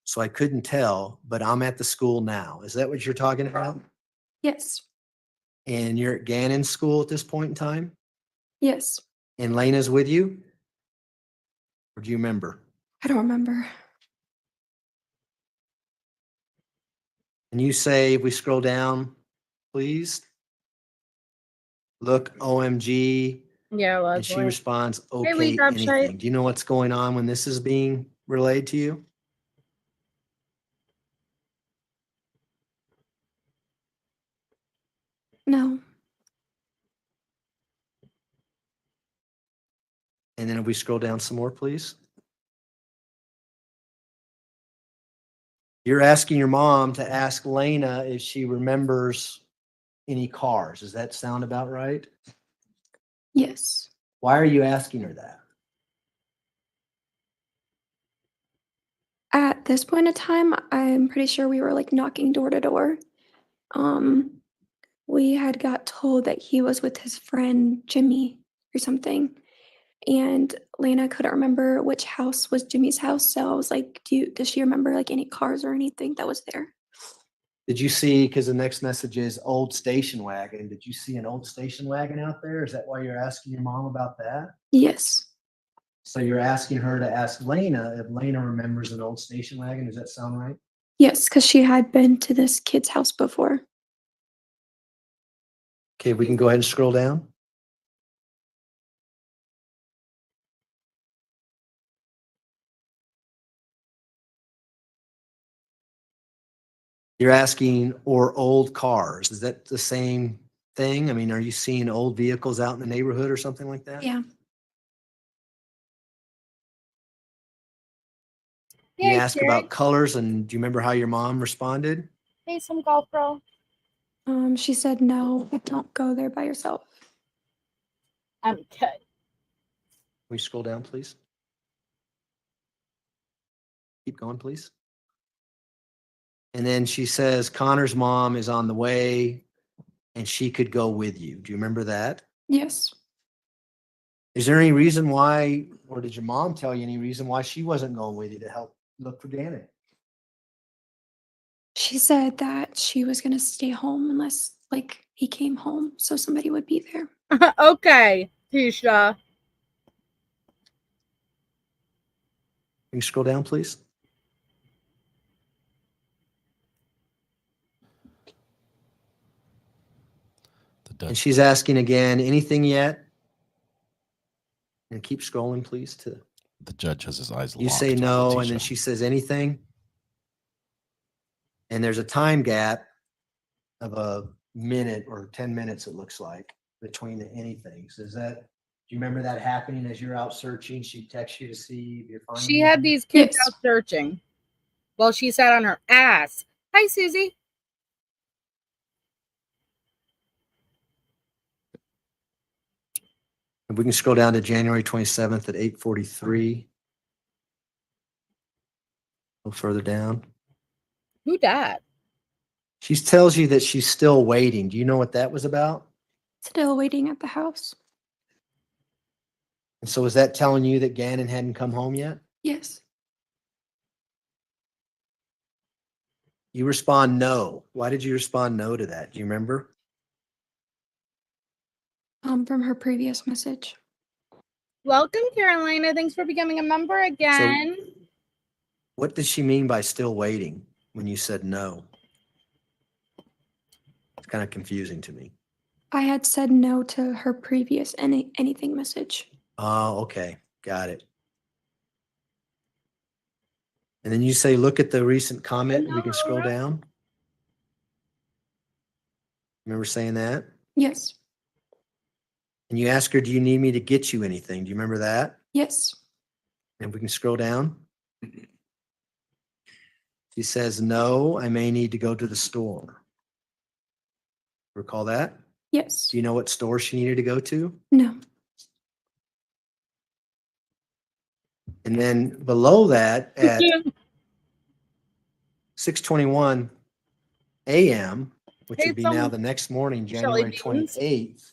so I couldn't tell. But I'm at the school now. Is that what you're talking about? Yes. And you're at Gannon's school at this point in time? Yes. And Lena's with you? Or do you remember? I don't remember. And you say, if we scroll down, please. Look, OMG. Yeah, it was. And she responds, okay, we grab anything. shite. Do you know what's going on when this is being relayed to you? No. And then if we scroll down some more, please. You're asking your mom to ask Lena if she remembers any cars. Does that sound about right? Yes. Why are you asking her that? At this point in time, I'm pretty sure we were like knocking door to door. We had got told that he was with his friend Jimmy or something. And Lena couldn't remember which house was Jimmy's house. So I was like, does she remember like any cars or anything that was there? Did you see, because the next message is old station wagon. Did you see an old station wagon out there? Is that why you're asking your mom about that? Yes. So you're asking her to ask Lena if Lena remembers an old station wagon. Does that sound right? Yes, because she had been to this kid's house before. Okay, we can go ahead and scroll down. You're asking, or old cars. Is that the same thing? I mean, are you seeing old vehicles out in the neighborhood or something like that? Yeah. You ask about colors, and do you remember how your mom responded? Hey, some golf girl. She said, no, don't go there by yourself. I'm good. Can we scroll down, please? Keep going, please. And then she says, Connor's mom is on the way and she could go with you. Do you remember that? Yes. Is there any reason why, or did your mom tell you any reason why she wasn't going with you to help look for Gannon? She said that she was going to stay home unless like he came home. So somebody would be there. Okay, Tisha. Can you scroll down, please? And she's asking again, anything yet? And keep scrolling, please. To The judge has his eyes locked. you say on no, and then Letecia. she says anything. And there's a time gap of a minute or 10 minutes, it looks like, between the anythings. Is that, do you remember that happening as you're out searching? She texts you to see if you're finding She had anything? these kids Yes. out searching while she sat on her ass. Hi, Susie. If we can scroll down to January 27th at 8:43. A little further down. Who dat? She tells you that she's still waiting. Do you know what that was about? Still waiting at the house. And so is that telling you that Gannon hadn't come home yet? Yes. You respond no. Why did you respond no to that? Do you remember? From her previous message. Welcome, Carolina. Thanks for becoming a member again. What did she mean by still waiting when you said no? It's kind of confusing to me. I had said no to her previous anything message. Oh, okay. Got it. And then you say, look at the recent comment, and we can scroll down. Remember saying that? Yes. And you ask her, do you need me to get you anything? Do you remember that? Yes. And we can scroll down. She says, no, I may need to go to the store. Recall that? Yes. Do you know what store she needed to go to? No. And then below that at 6:21 a.m., which Hey, would be now some the next morning, Shelly January beans. 28th,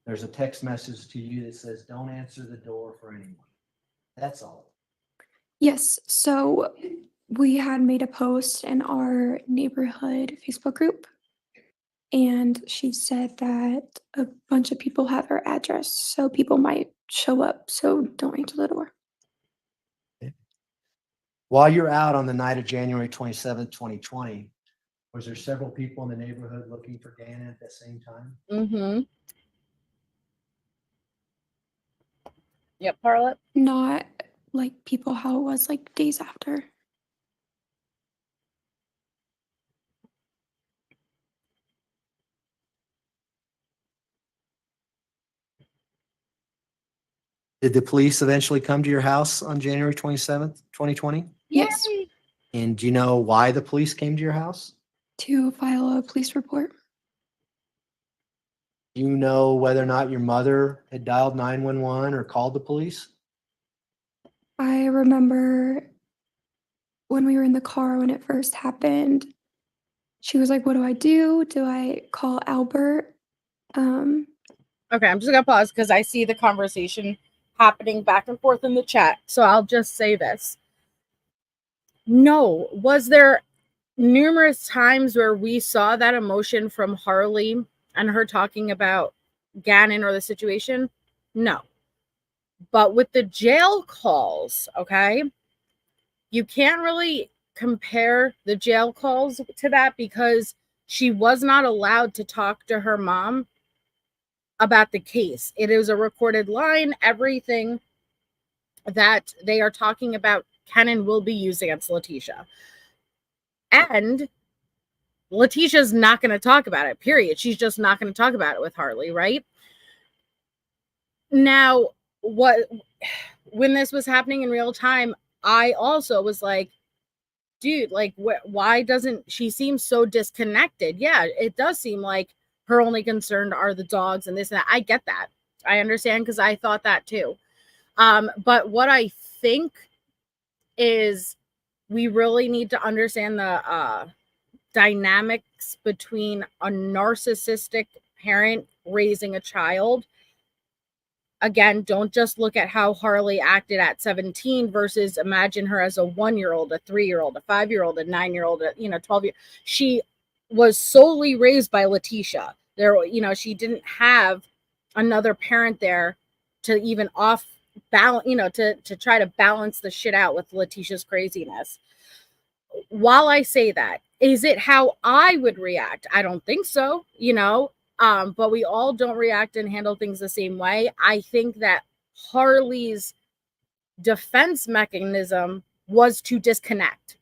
there's a text message to you that says, don't answer the door for anyone. That's all. Yes. So we had made a post in our neighborhood Facebook group, and she said that a bunch of people have her address, so people might show up. So don't answer the door. While you're out on the night of January 27th, 2020, was there several people in the neighborhood looking for Gannon at the same time? Mm-hmm. Yep, Parlet. Not like people how it was like days after. Did the police eventually come to your house on January 27th, 2020? Yes. Yay. And do you know why the police came to your house? To file a police report. Do you know whether or not your mother had dialed 911 or called the police? I remember when we were in the car when it first happened, she was like, what do I do? Do I call Albert? Okay, I'm just gonna pause because I see the conversation happening back and forth in the chat. So I'll just say this. No, was there numerous times where we saw that emotion from Harley and her talking about Gannon or the situation? No. But with the jail calls, okay, you can't really compare the jail calls to that because she was not allowed to talk to her mom about the case. It is a recorded line. Everything that they are talking about, Kenan will be used against Letecia. And Leticia's not going to talk about it, period. She's just not going to talk about it with Harley, right? Now, when this was happening in real time, I also was like, dude, like, why doesn't she seem so disconnected? Yeah, it does seem like her only concern are the dogs and this and that. I get that. I understand because I thought that too. But what I think is we really need to understand the dynamics between a narcissistic parent raising a child. Again, don't just look at how Harley acted at 17 versus imagine her as a 1-year-old, a 3-year-old, a 5-year-old, a 9-year-old, 12-year. She was solely raised by Letecia. She didn't have another parent there to even balance, to try to balance the shit out with Leticia's craziness. While I say that, is it how I would react? I don't think so. But we all don't react and handle things the same way. I think that Harley's defense mechanism was to disconnect.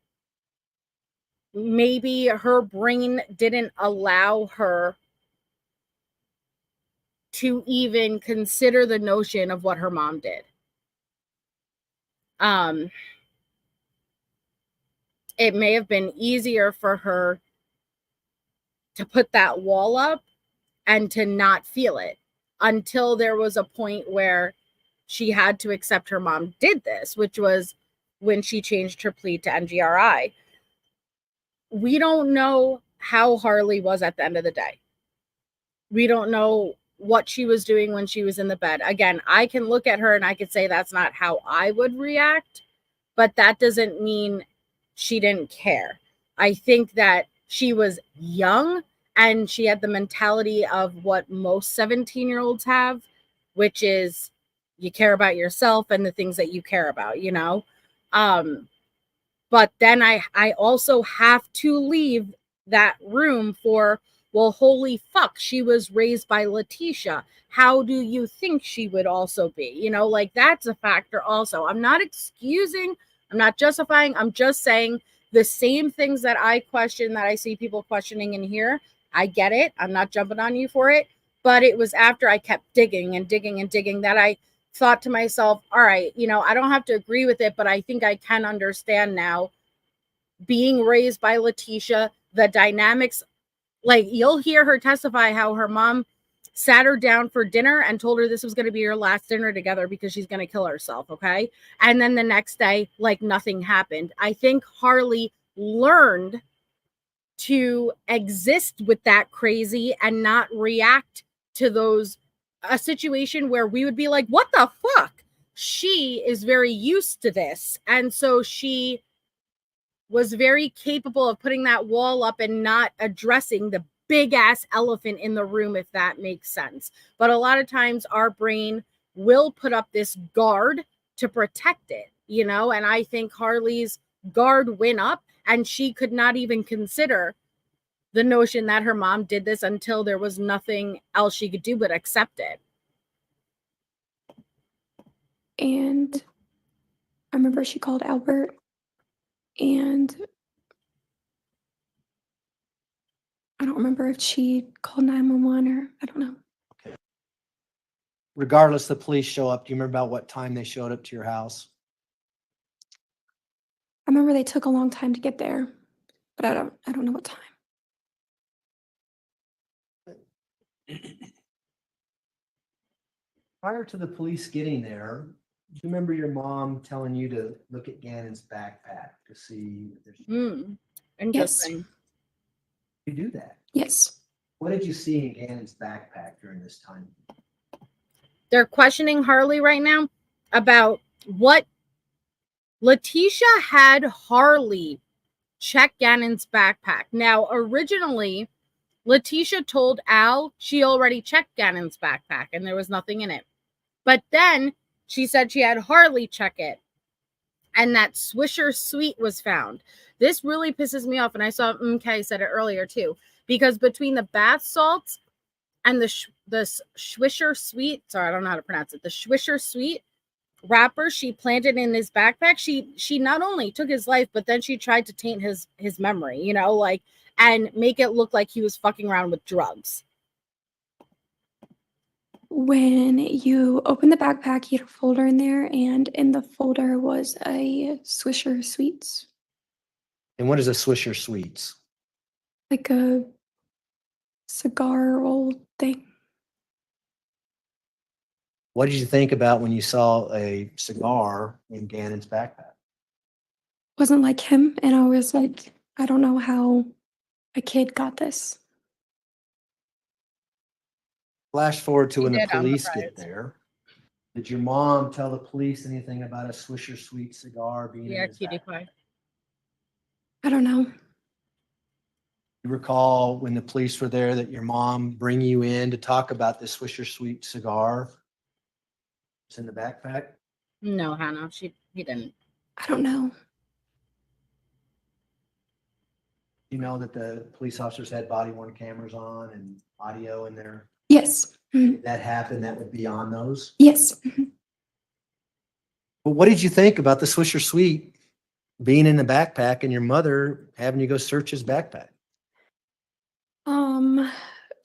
Maybe her brain didn't allow her to even consider the notion of what her mom did. It may have been easier for her to put that wall up and to not feel it until there was a point where she had to accept her mom did this, which was when she changed her plea to NGRI. We don't know how Harley was at the end of the day. We don't know what she was doing when she was in the bed. Again, I can look at her and I could say that's not how I would react, but that doesn't mean she didn't care. I think that she was young and she had the mentality of what most 17-year-olds have, which is you care about yourself and the things that you care about, you know? But then I also have to leave that room for, well, holy fuck, she was raised by Letecia. How do you think she would also be? You know, like that's a factor also. I'm not excusing, I'm not justifying, I'm just saying the same things that I question, that I see people questioning in here. I get it. I'm not jumping on you for it. But it was after I kept digging and digging and digging that I thought to myself, all right, you know, I don't have to agree with it, but I think I can understand now being raised by Letecia, the dynamics. Like you'll hear her testify how her mom sat her down for dinner and told her this was going to be her last dinner together because she's going to kill herself. Okay. And then the next day, like nothing happened. I think Harley learned to exist with that crazy and not react to those, a situation where we would be like, what the fuck? She is very used to this. And so she was very capable of putting that wall up and not addressing the big ass elephant in the room, if that makes sense. But a lot of times our brain will put up this guard to protect it, you know? And I think Harley's guard went up and she could not even consider the notion that her mom did this until there was nothing else she could do but accept it. And I remember she called Albert, and I don't remember if she called 911 or I don't know. Regardless, the police show up. Do you remember about what time they showed up to your house? I remember they took a long time to get there, but I don't know what time. Prior to the police getting there, do you remember your mom telling you to look at Gannon's backpack to see if there's Interesting. you do that? Yes. What did you see in Gannon's backpack during this time? They're questioning Harley right now about what Letecia had Harley check Gannon's backpack. Now, originally, Letecia told Al she already checked Gannon's backpack and there was nothing in it. But then she said she had Harley check it and that Swisher Sweet was found. This really pisses me off. And I saw MK said it earlier too, because between the bath salts and the Swisher Sweet, sorry, I don't know how to pronounce it, the Swisher Sweet wrapper she planted in his backpack, she not only took his life, but then she tried to taint his memory, you know, like, and make it look like he was fucking around with drugs. When you open the backpack, you had a folder in there, and in the folder was a Swisher Sweets, And what is a Swisher Sweets? like a cigar roll thing. What did you think about when you saw a cigar in Gannon's backpack? Wasn't like him, and I was like, I don't know how a kid got this. Flash forward to when the did, I'm police surprised. get there. Did your mom tell the police anything about a Swisher Sweet cigar being Yeah, in his cutie backpack? pie. I don't know. You recall when the police were there that your mom bring you in to talk about this Swisher Sweet cigar? It's in the backpack. No, Hannah, he didn't. I don't know. You know that the police officers had body worn cameras on and audio in there. Yes. If that happened, that would be on those. Yes. But what did you think about the Swisher Sweet being in the backpack and your mother having you go search his backpack?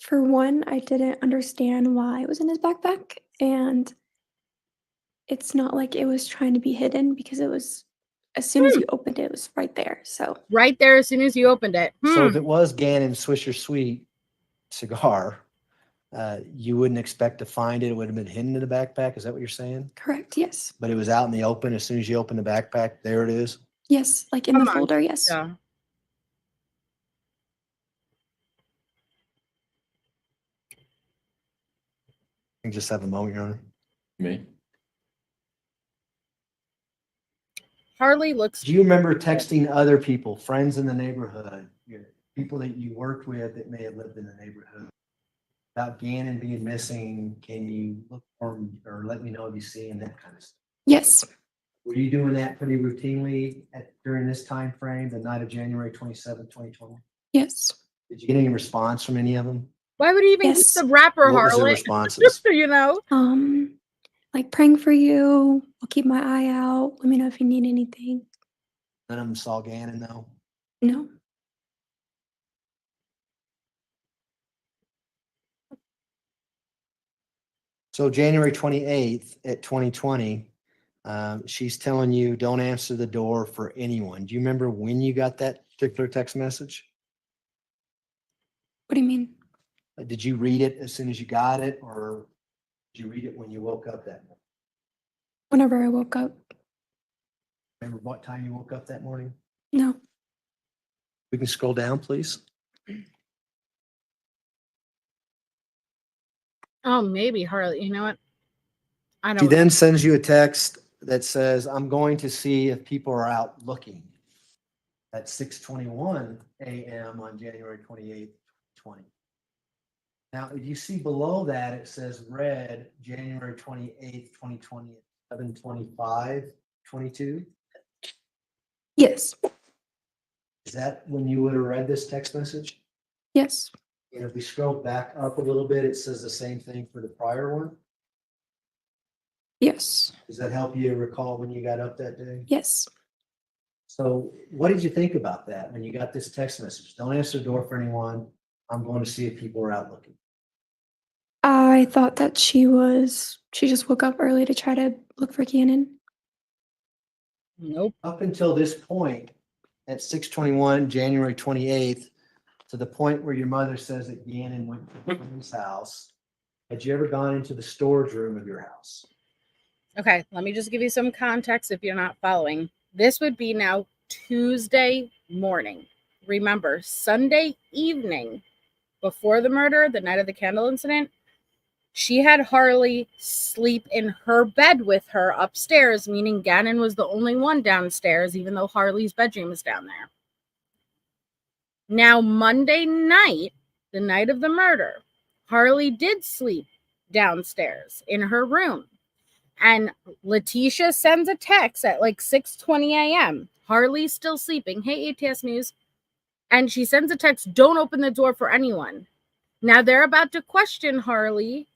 For one, I didn't understand why it was in his backpack, and it's not like it was trying to be hidden because it was as soon as you opened it, it was right there. So Right there as soon as you opened it. So if it was Gannon's Swisher Sweet cigar, you wouldn't expect to find it. It would have been hidden in the backpack. Is that what you're saying? correct, yes. But it was out in the open. As soon as you open the backpack, there it is. Yes, like in Come the on. folder, yes. Yeah. You can just have a moment, Your Honor. Me? Harley looks. Do you remember texting other people, friends in the neighborhood, people that you worked with that may have lived in the neighborhood, about Gannon being missing? Can you look for him or let me know if you see him, that kind of stuff? Yes. Were you doing that pretty routinely during this time frame, the night of January 27, 2020? Yes. Did you get any response from any of them? Why would he even Yes. keep the rapper, What was the Harley? responses? You know? Like praying for you. I'll keep my eye out. Let me know if you need anything. None of them saw Gannon, though. No. So January 28th at 2020, she's telling you don't answer the door for anyone. Do you remember when you got that particular text message? What do you mean? Did you read it as soon as you got it, or did you read it when you woke up that morning? Whenever I woke up. Remember what time you woke up that morning? No. We can scroll down, please. Oh, maybe Harley. You know what? I She don't. then sends you a text that says, I'm going to see if people are out looking at 6:21 a.m. on January 28th, 2020. Now, if you see below that, it says read January 28th, 2020 at 7:25:22. Yes. Is that when you would have read this text message? Yes. And if we scroll back up a little bit, it says the same thing for the prior one. Yes. Does that help you recall when you got up that day? Yes. So what did you think about that when you got this text message? Don't answer the door for anyone. I'm going to see if people are out looking. I thought that she just woke up early to try to look for Gannon. Nope. Up until this point, at 6:21, January 28th, to the point where your mother says that Gannon went to his house, had you ever gone into the storage room of your house? Okay, let me just give you some context if you're not following. This would be now Tuesday morning. Remember, Sunday evening before the murder, the night of the candle incident, she had Harley sleep in her bed with her upstairs, meaning Gannon was the only one downstairs, even though Harley's bedroom is down there. Now, Monday night, the night of the murder, Harley did sleep downstairs in her room. And Letecia sends a text at like 6:20 a.m. Harley's still sleeping. Hey, ATS News. And she sends a text, don't open the door for anyone. Now they're about to question Harley.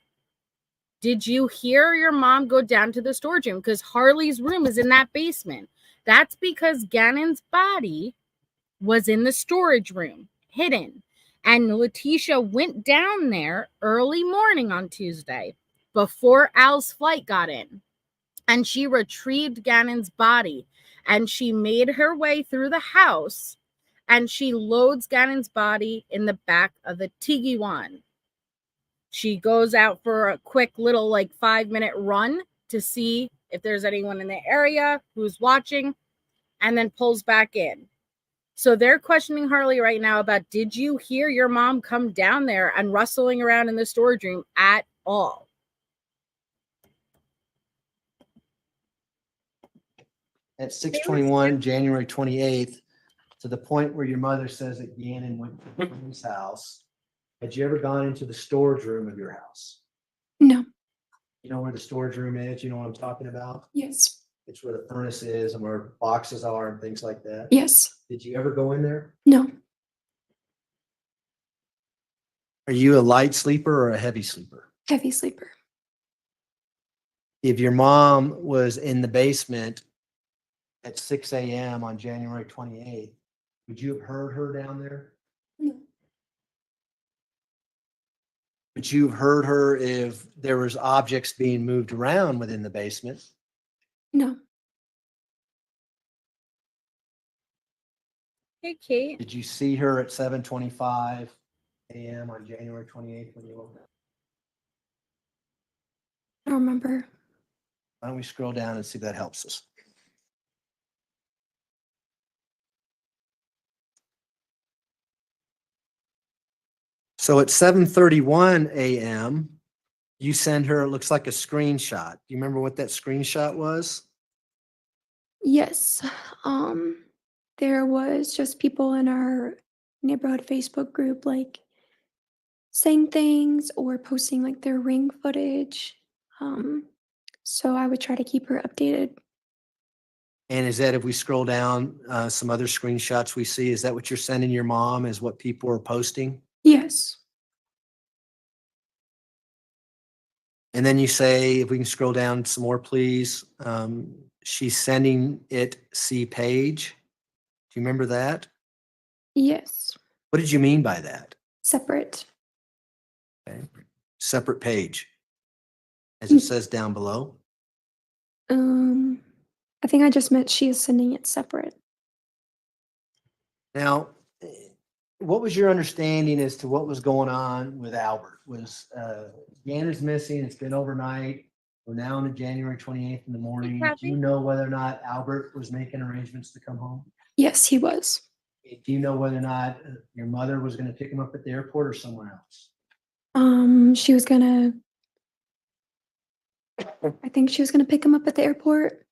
Did you hear your mom go down to the storage room? Because Harley's room is in that basement. That's because Gannon's body was in the storage room, hidden. And Letecia went down there early morning on Tuesday before Al's flight got in. And she retrieved Gannon's body. And she made her way through the house. And she loads Gannon's body in the back of the Tiguan. She goes out for a quick little 5-minute run to see if there's anyone in the area who's watching, and then pulls back in. So they're questioning Harley right now about, did you hear your mom come down there and rustling around in the storage room at all? At 6:21, January 28th, to the point where your mother says that Gannon went to his house, had you ever gone into the storage room of your house? No. You know where the storage room is? You know what I'm talking about? Yes. It's where the furnace is and where boxes are and things like that. Yes. Did you ever go in there? No. Are you a light sleeper or a heavy sleeper? Heavy sleeper. If your mom was in the basement at 6 a.m. on January 28th, would you have heard her down there? No. Would you have heard her if there was objects being moved around within the basement? No. Hey, Kate. Did you see her at 7:25 a.m. on January 28th when you woke up? I don't remember. Why don't we scroll down and see if that helps us? So at 7:31 a.m., you send her, it looks like a screenshot. Do you remember what that screenshot was? Yes. There was just people in our neighborhood Facebook group like saying things or posting like their ring footage. So I would try to keep her updated. And is that if we scroll down, some other screenshots we see, is that what you're sending your mom is what people are posting? Yes. And then you say, if we can scroll down some more, please. She's sending it see page. Do you remember that? Yes. What did you mean by that? Separate. Okay. Separate page, as it says down below. I think I just meant she is sending it separate. Now, what was your understanding as to what was going on with Albert? Was Deanna's missing? It's been overnight. We're now on the January 28th in the morning. Do Kathy? you know whether or not Albert was making arrangements to come home? Yes, he was. Do you know whether or not your mother was going to pick him up at the airport or somewhere else? She was gonna. I think she was gonna pick him up at the airport.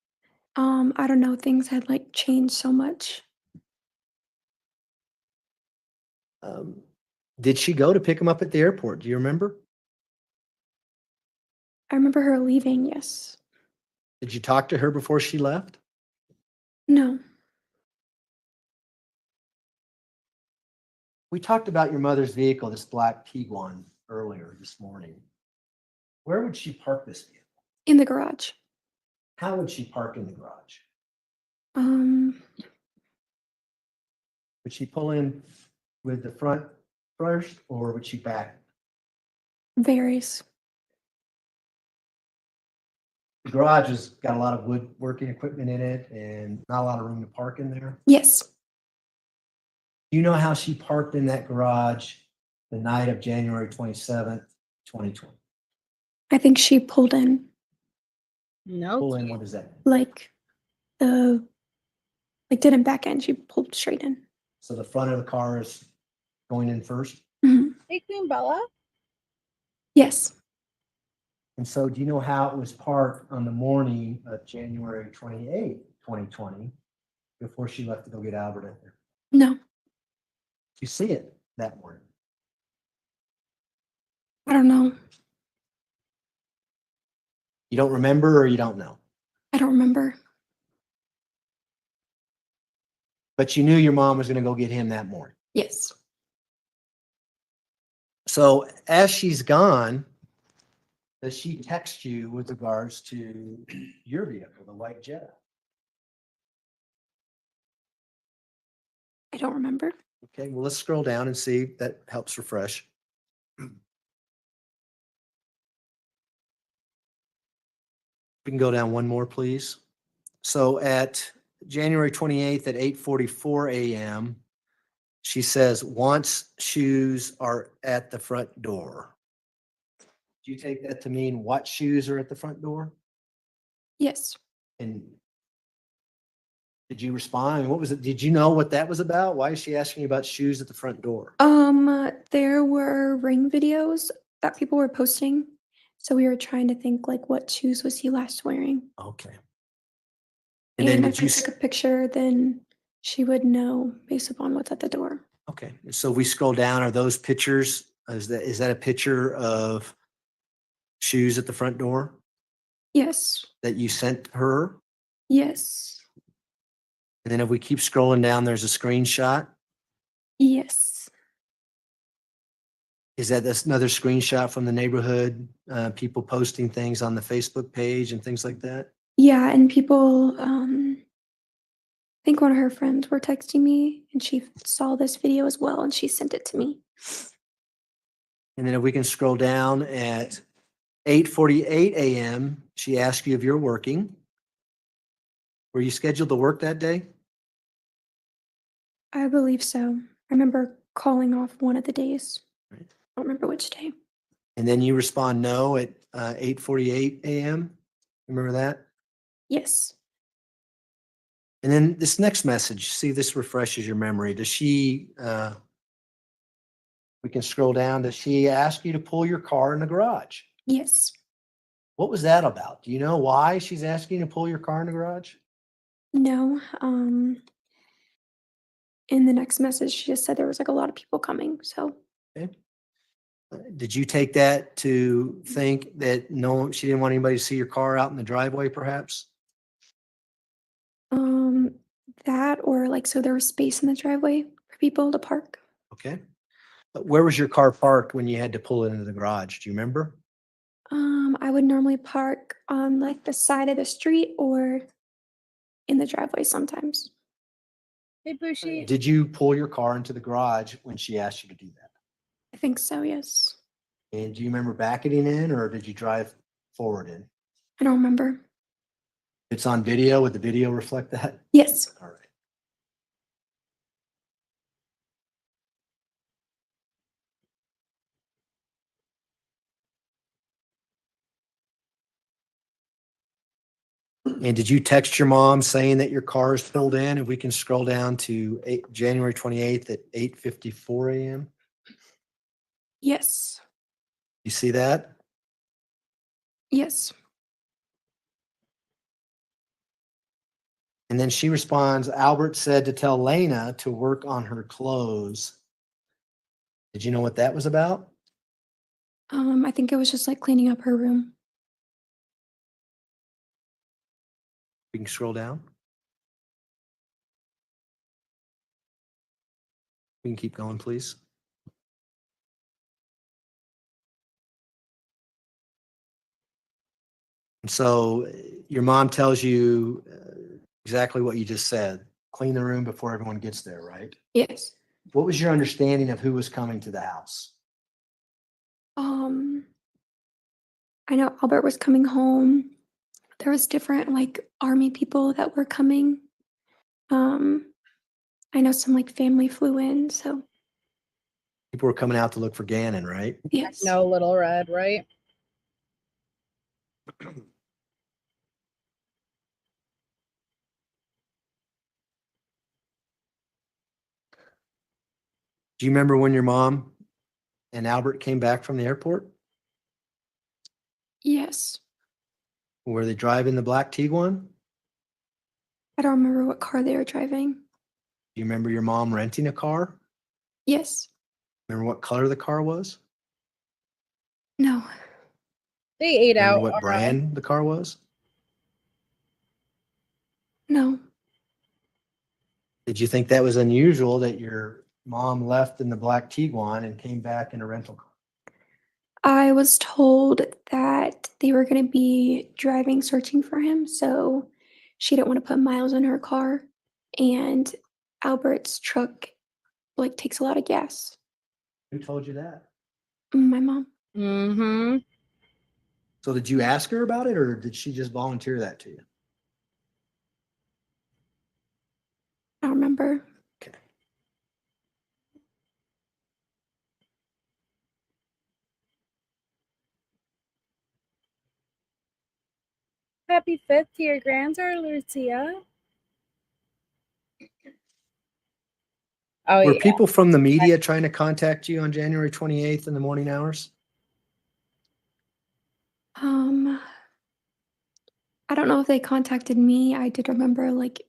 I don't know. Things had like changed so much. Did she go to pick him up at the airport? Do you remember? I remember her leaving. Yes. Did you talk to her before she left? No. We talked about your mother's vehicle, this black Tiguan, earlier this morning. Where would she park this vehicle? In the garage. How would she park in the garage? Would she pull in with the front first, or would she back? Varies. The garage has got a lot of woodworking equipment in it and not a lot of room to park in there. Yes. Do you know how she parked in that garage the night of January 27th, 2020? I think she pulled in No. Pull in, what is that? like didn't back in. She pulled straight in. So the front of the car is going in first? Mhm. Hey, Queen Bella. Yes. And so do you know how it was parked on the morning of January 28th, 2020, before she left to go get Albert in there? No. You see it that morning. I don't know. You don't remember or you don't know? I don't remember. But you knew your mom was going to go get him that morning. Yes. So as she's gone, does she text you with regards to your vehicle, the white Jetta? I don't remember. Okay, well, let's scroll down and see if that helps refresh. We can go down one more, please. So at January 28th at 8:44 a.m., she says, once shoes are at the front door. Do you take that to mean what shoes are at the front door? Yes. And did you respond? I mean, what was it? Did you know what that was about? Why is she asking you about shoes at the front door? There were ring videos that people were posting. So we were trying to think like what shoes was he last wearing? Okay. And then if did I you? took a picture, then she would know based upon what's at the door. Okay. So we scroll down. Are those pictures? Is that a picture of shoes at the front door Yes. that you sent her? Yes. And then if we keep scrolling down, there's a screenshot. Yes. Is that that's another screenshot from the neighborhood? People posting things on the Facebook page and things like that? Yeah, and people, I think one of her friends were texting me and she saw this video as well and she sent it to me. And then if we can scroll down at 8:48 a.m., she asked you if you're working. Were you scheduled to work that day? I believe so. I remember calling off one of the days. Right. I don't remember which day. And then you respond no at 8:48 a.m. Remember that? Yes. And then this next message, see, this refreshes your memory. Does she, we can scroll down, does she ask you to pull your car in the garage? Yes. What was that about? Do you know why she's asking you to pull your car in the garage? No. In the next message, she just said there was like a lot of people coming. So Okay. Did you take that to think that no, she didn't want anybody to see your car out in the driveway, perhaps? that or like so there was space in the driveway for people to park. Okay. Where was your car parked when you had to pull it into the garage? Do you remember? I would normally park on like the side of the street or in the driveway sometimes. Hey, Bushy. Did you pull your car into the garage when she asked you to do that? I think so, yes. And do you remember backing in or did you drive forward in? I don't remember. It's on video. Would the video reflect that? Yes. All right. And did you text your mom saying that your car is filled in? If we can scroll down to January 28th at 8:54 a.m. Yes. You see that? Yes. And then she responds, Albert said to tell Lena to work on her clothes. Did you know what that was about? I think it was just like cleaning up her room. We can scroll down. We can keep going, please. And so your mom tells you exactly what you just said. Clean the room before everyone gets there, right? Yes. What was your understanding of who was coming to the house? I know Albert was coming home. There was different like army people that were coming. I know some like family flew in, so People were coming out to look for Gannon, right? yes. No, Little Red, right? Do you remember when your mom and Albert came back from the airport? Yes. Were they driving the black Tiguan? I don't remember what car they were driving. Do you remember your mom renting a car? Yes. Remember what color the car was? No. They ate Remember out. what all right. brand the car was? No. Did you think that was unusual that your mom left in the black Tiguan and came back in a rental car? I was told that they were going to be driving, searching for him. So she didn't want to put miles on her car. And Albert's truck like takes a lot of gas. Who told you that? My mom. Mm-hmm. So did you ask her about it or did she just volunteer that to you? I don't remember. Okay. Happy 5th to your granddaughter, Lucia. Oh, Were yeah. people from the media trying to contact you on January 28th in the morning hours? I don't know if they contacted me. I did remember like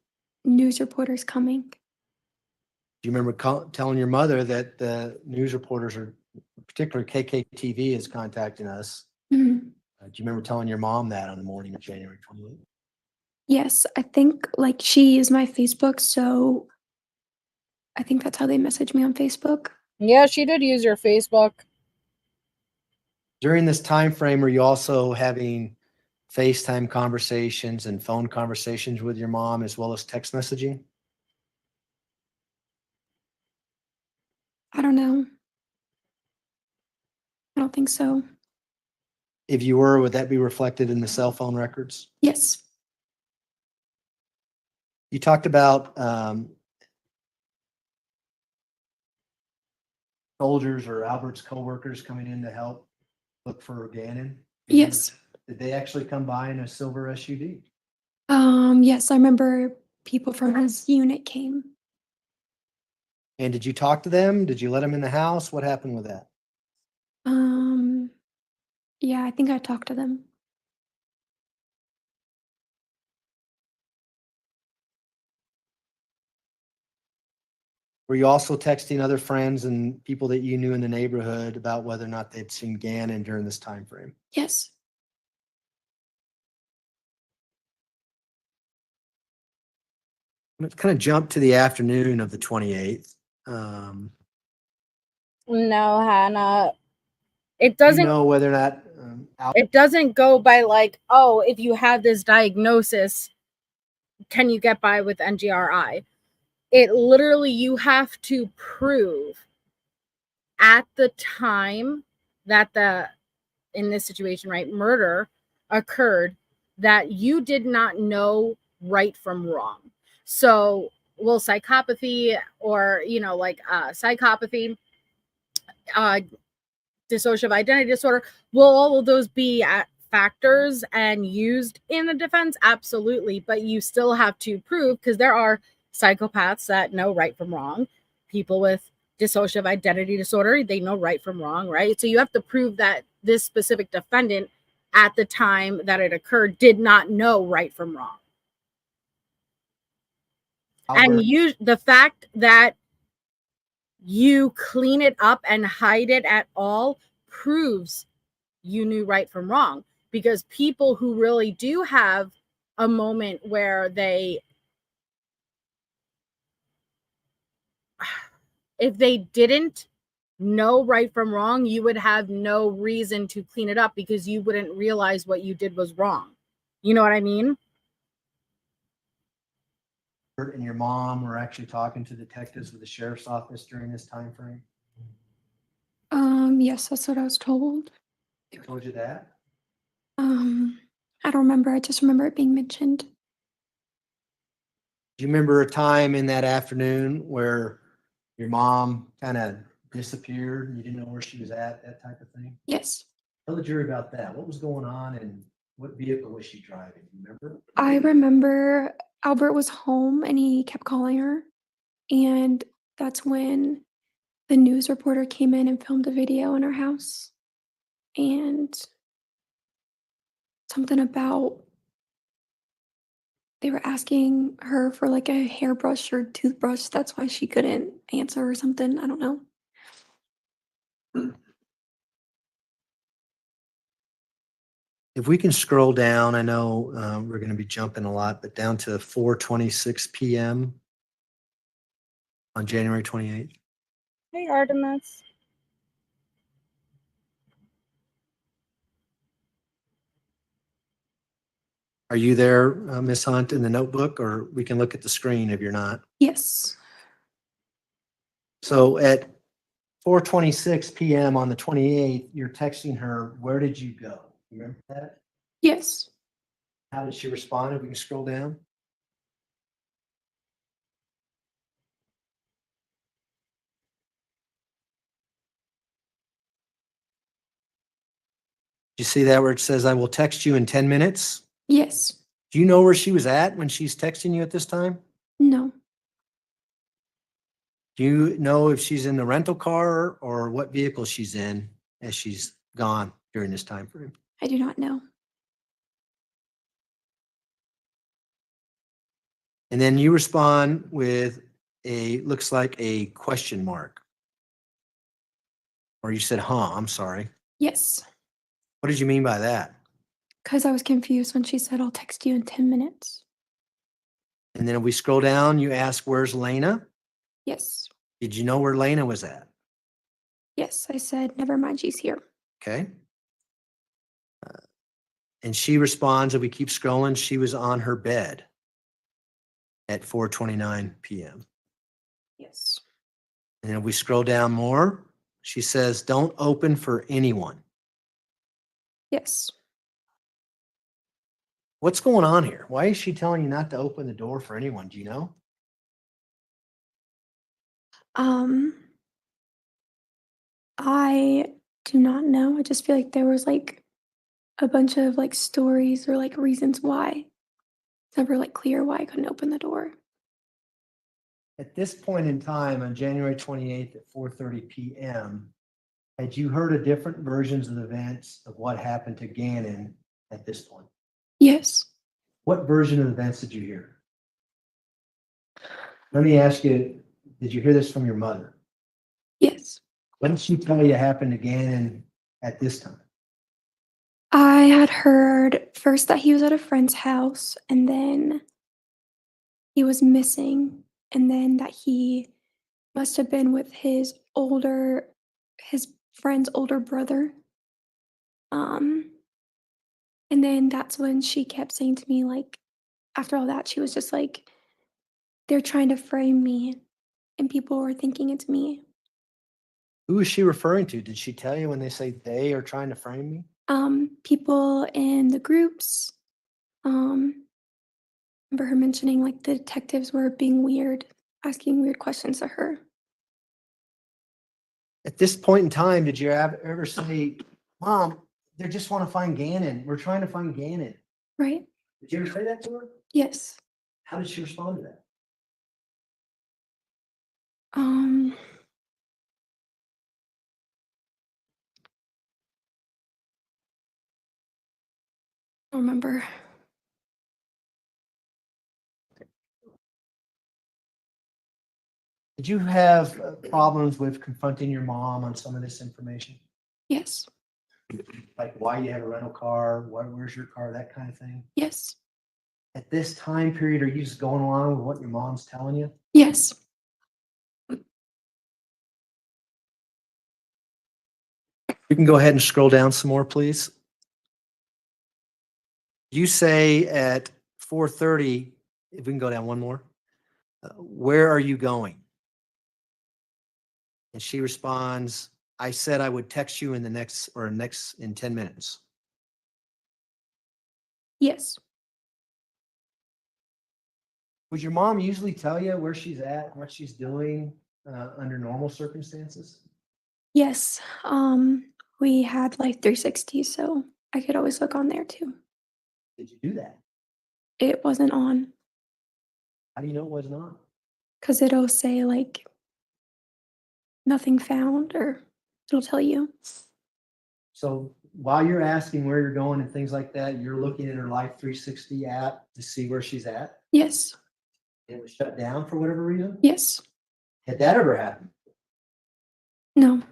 news reporters coming. Do you remember telling your mother that the news reporters are, particularly KKTV, is contacting us? Mhm. Do you remember telling your mom that on the morning of January 28th? Yes, I think like she used my Facebook, so I think that's how they messaged me on Facebook. Yeah, she did use your Facebook. During this time frame, are you also having FaceTime conversations and phone conversations with your mom as well as text messaging? I don't know. I don't think so. If you were, would that be reflected in the cell phone records? Yes. You talked about soldiers or Albert's coworkers coming in to help look for Gannon. Yes. Did they actually come by in a silver SUV? Yes, I remember people from his unit came. And did you talk to them? Did you let them in the house? What happened with that? Yeah, I think I talked to them. Were you also texting other friends and people that you knew in the neighborhood about whether or not they'd seen Gannon during this time frame? Yes. Let's kind of jump to the afternoon of the 28th. No, Hannah. It Do you doesn't know whether or not it doesn't go by like, oh, if you have this diagnosis, can you get by with NGRI? It literally, you have to prove at the time that in this situation, right, murder occurred, that you did not know right from wrong. So will psychopathy or, psychopathy, dissociative identity disorder, will all of those be factors and used in a defense? Absolutely. But you still have to prove, because there are psychopaths that know right from wrong. People with dissociative identity disorder, they know right from wrong, right? So you have to prove that this specific defendant at the time that it occurred did not know right from wrong. Albert, And the fact that you clean it up and hide it at all proves you knew right from wrong. Because people who really do have a moment where if they didn't know right from wrong, you would have no reason to clean it up, because you wouldn't realize what you did was wrong. You know what I mean? and your mom were actually talking to detectives with the sheriff's office during this time frame? Yes, that's what I was told. They told you that? I don't remember. I just remember it being mentioned. Do you remember a time in that afternoon where your mom kind of disappeared and you didn't know where she was at, that type of thing? Yes. Tell the jury about that. What was going on and what vehicle was she driving? You remember? I remember Albert was home and he kept calling her. And that's when the news reporter came in and filmed a video in our house. And something about they were asking her for like a hairbrush or toothbrush. That's why she couldn't answer or something. I don't know. If we can scroll down, I know we're going to be jumping a lot, but down to 4:26 p.m. on January 28th. Hey, Artemis. Are you there, Miss Hunt, in the notebook, or we can look at the screen if you're not? Yes. So at 4:26 p.m. on the 28th, you're texting her, "Where did you go?" Remember that? Yes. How did she respond? If we can scroll down. You see that where it says, "I will text you in 10 minutes"? Yes. Do you know where she was at when she's texting you at this time? No. Do you know if she's in the rental car or what vehicle she's in as she's gone during this time frame? I do not know. And then you respond with looks like a question mark. Or you said, I'm sorry. Yes. What did you mean by that? Because I was confused when she said, I'll text you in 10 minutes. And then if we scroll down, you ask, where's Lena? Yes. Did you know where Lena was at? Yes. I said, never mind, she's here. Okay. And she responds, and we keep scrolling, she was on her bed at 4:29 p.m. Yes. And then we scroll down more. She says, don't open for anyone. Yes. What's going on here? Why is she telling you not to open the door for anyone? Do you know? I do not know. I just feel like there was like a bunch of like stories or like reasons why. It's never like clear why I couldn't open the door. At this point in time, on January 28th at 4:30 p.m., had you heard of different versions of the events of what happened to Gannon at this point? Yes. What version of events did you hear? Let me ask you, did you hear this from your mother? Yes. What did she tell you happened to Gannon at this time? I had heard first that he was at a friend's house and then he was missing and then that he must have been with his friend's older brother. And then that's when she kept saying to me, like, after all that, she was just like, they're trying to frame me and people were thinking it's me. Who is she referring to? Did she tell you when they say they are trying to frame me? People in the groups. Remember her mentioning like the detectives were being weird, asking weird questions to her. At this point in time, did you ever say, Mom, they just want to find Gannon. We're trying to find Gannon. Right? Did you ever say that to her? Yes. How did she respond to that? I don't remember. Did you have problems with confronting your mom on some of this information? Yes. Like why you have a rental car, where's your car, that kind of thing? Yes. At this time period, are you just going along with what your mom's telling you? Yes. You can go ahead and scroll down some more, please. You say at 4:30, if we can go down one more, where are you going? And she responds, I said I would text you in in 10 minutes. Yes. Would your mom usually tell you where she's at, what she's doing under normal circumstances? Yes. We had like 360, so I could always look on there too. Did you do that? It wasn't on How do you know it was not? because it'll say like nothing found or it'll tell you. So while you're asking where you're going and things like that, you're looking at her Life 360 app to see where she's at. Yes. It was shut down for whatever reason. Yes. Had that ever happened? No.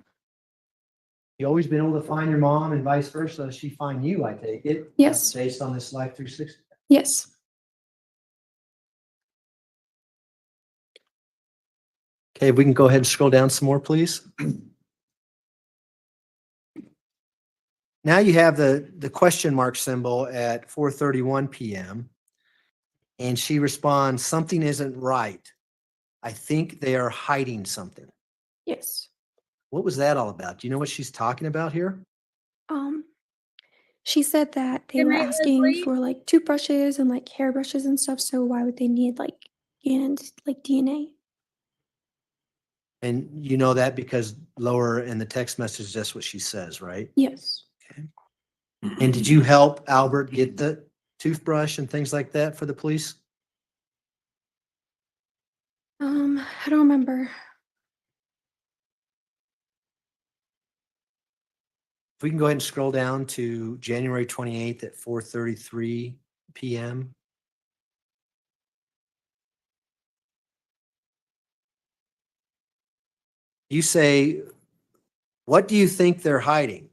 You always been able to find your mom and vice versa. She find you, I take it. Yes. Based on this Life 360. Yes. Okay, we can go ahead and scroll down some more, please. Now you have the question mark symbol at 4:31 p.m. And she responds, something isn't right. I think they are hiding something. Yes. What was that all about? Do you know what she's talking about here? She said that they Good were night, asking Leslie. for like toothbrushes and like hairbrushes and stuff. So why would they need like DNA? And you know that because lower in the text message, that's what she says, right? Yes. And did you help Albert get the toothbrush and things like that for the police? I don't remember. If we can go ahead and scroll down to January 28th at 4:33 p.m. You say, what do you think they're hiding?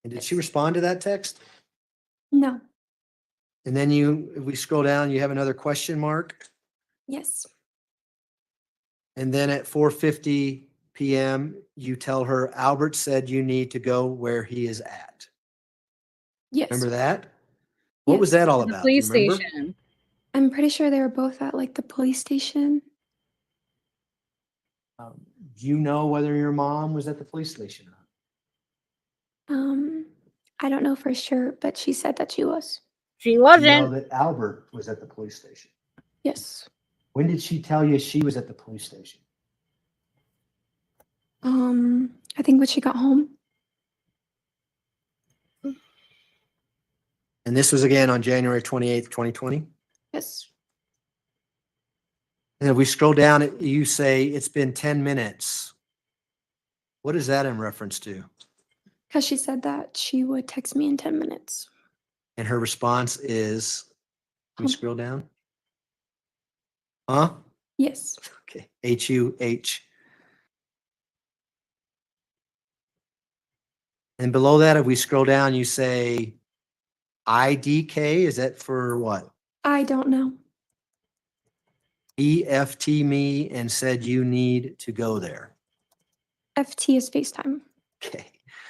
And did she respond to that text? No. And then if we scroll down, you have another question mark. Yes. And then at 4:50 p.m., you tell her, Albert said you need to go where he is at. Yes. Remember that? What was Yes. that all The about? Do you police remember? station. I'm pretty sure they were both at like the police station. Do you know whether your mom was at the police station or not? I don't know for sure, but she said that she was. She Do you know wasn't. that Albert was at the police station? Yes. When did she tell you she was at the police station? I think when she got home. And this was again on January 28th, 2020. Yes. And if we scroll down, you say it's been 10 minutes. What is that in reference to? Because she said that she would text me in 10 minutes. And her response is, can we Home. scroll down? Huh? Yes. Okay. H-U-H. And below that, if we scroll down, you say IDK. Is that for what? I don't know. EFT me and said you need to go there. FT is FaceTime. Okay.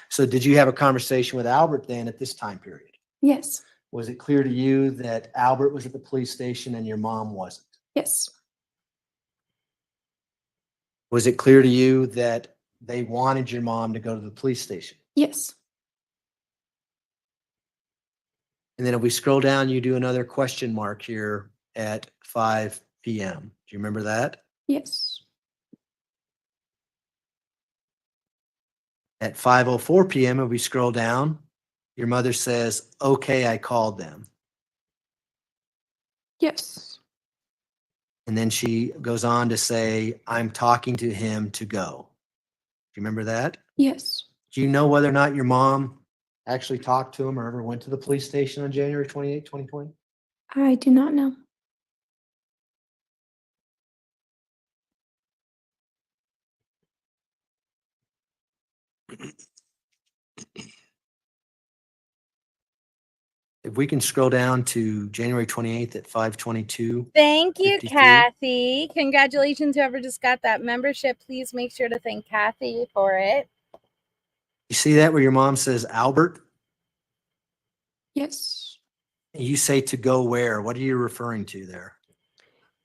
So did you have a conversation with Albert then at this time period? Yes. Was it clear to you that Albert was at the police station and your mom wasn't? Yes. Was it clear to you that they wanted your mom to go to the police station? Yes. And then if we scroll down, you do another question mark here at 5 p.m. Do you remember that? Yes. At 5:04 p.m., if we scroll down, your mother says, okay, I called them. Yes. And then she goes on to say, I'm talking to him to go. Do you remember that? Yes. Do you know whether or not your mom actually talked to him or ever went to the police station on January 28, 2020? I do not know. If we can scroll down to January 28th at 5:22. Thank you, 53. Kathy. Congratulations, whoever just got that membership. Please make sure to thank Kathy for it. You see that where your mom says Albert? Yes. You say to go where? What are you referring to there?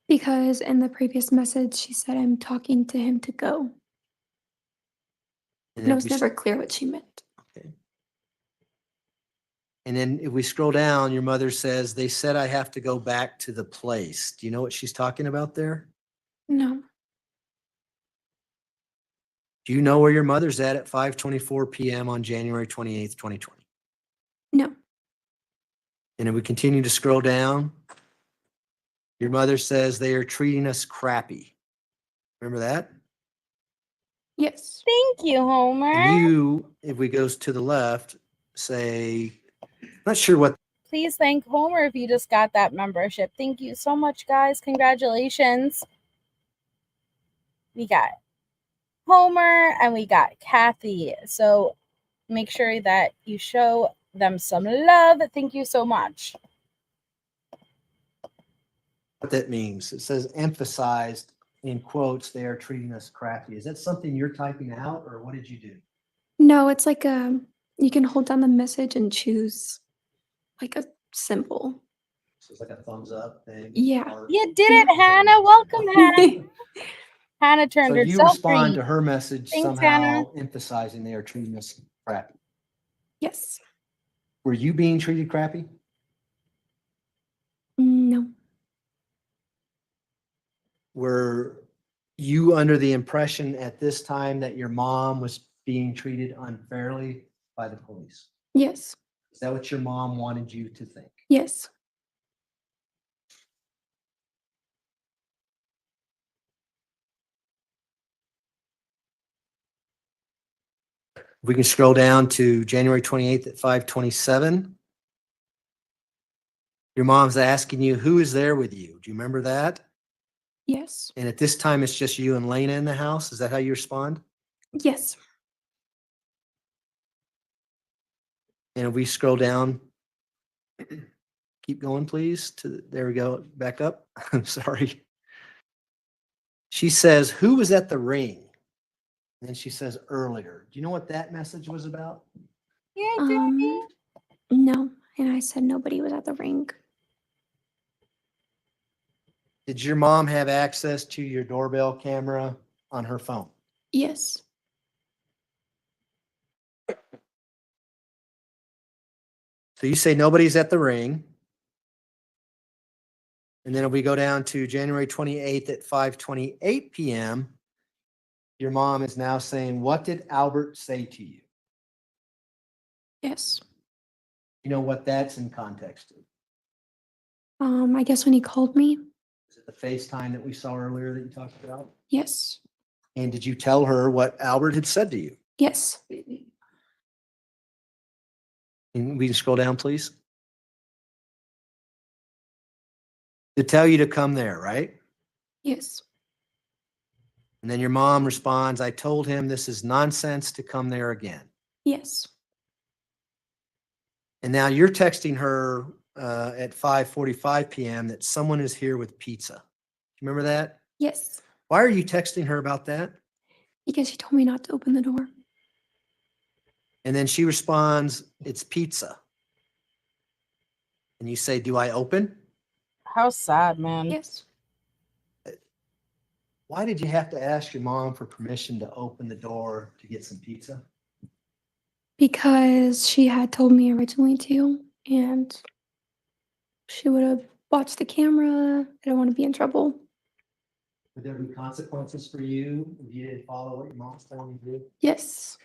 Because in the previous message, she said, I'm talking to him to go. And And it if was we- never clear what she meant. Okay. And then if we scroll down, your mother says, they said I have to go back to the place. Do you know what she's talking about there? No. Do you know where your mother's at 5:24 p.m. on January 28th, 2020? No. And if we continue to scroll down, your mother says they are treating us crappy. Remember that? Yes. Thank you, Homer. And you, if we goes to the left, say, not sure what. Please thank Homer if you just got that membership. Thank you so much, guys. Congratulations. We got Homer and we got Kathy. So make sure that you show them some love. Thank you so much. What that means. It says emphasized in quotes, they are treating us crappy. Is that something you're typing out or what did you do? No, it's like you can hold down the message and choose like a symbol. So it's like a thumbs up thing. Yeah. Or- You did it, Hannah. Welcome, Hannah. Hannah So turned you herself respond green. to her message Thanks, somehow emphasizing they are treating us crappy. Yes. Were you being treated crappy? No. Were you under the impression at this time that your mom was being treated unfairly by the police? Yes. Is that what your mom wanted you to think? Yes. We can scroll down to January 28th at 5:27. Your mom's asking you, who is there with you? Do you remember that? Yes. And at this time, it's just you and Lena in the house. Is that how you respond? Yes. And if we scroll down, keep going, please. There we go. Back up. I'm sorry. She says, who was at the ring? And then she says earlier. Do you know what that message was about? Yeah, Daddy. No. And I said nobody was at the ring. Did your mom have access to your doorbell camera on her phone? Yes. So you say nobody's at the ring. And then if we go down to January 28th at 5:28 p.m., your mom is now saying, what did Albert say to you? Yes. You know what that's in context to? I guess when he called me. Is it the FaceTime that we saw earlier that you talked about? Yes. And did you tell her what Albert had said to you? Yes. And we can scroll down, please. To tell you to come there, right? Yes. And then your mom responds, I told him this is nonsense to come there again. Yes. And now you're texting her at 5:45 p.m. that someone is here with pizza. You remember that? Yes. Why are you texting her about that? Because she told me not to open the door. And then she responds, it's pizza. And you say, do I open? How sad, man. Yes. Why did you have to ask your mom for permission to open the door to get some pizza? Because she had told me originally to, and she would have watched the camera. I don't want to be in trouble. Would there be consequences for you if you didn't follow what your mom's telling you to do? Yes.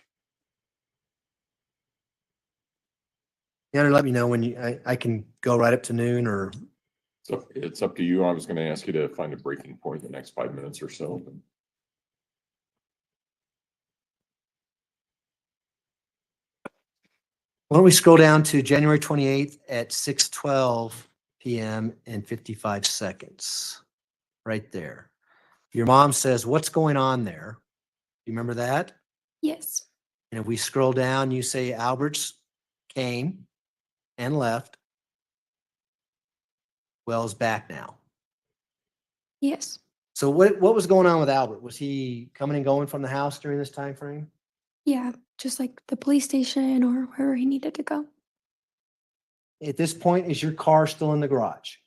You gotta let me know when I can go right up to noon or. So it's up to you. I was going to ask you to find a breaking point in the next 5 minutes or so. Why don't we scroll down to January 28th at 6:12 p.m. and 55 seconds. Right there. Your mom says, what's going on there? You remember that? Yes. And if we scroll down, you say Albert's came and left. Wells back now. Yes. So what was going on with Albert? Was he coming and going from the house during this time frame? Yeah. Just like the police station or wherever he needed to go. At this point, is your car still in the garage?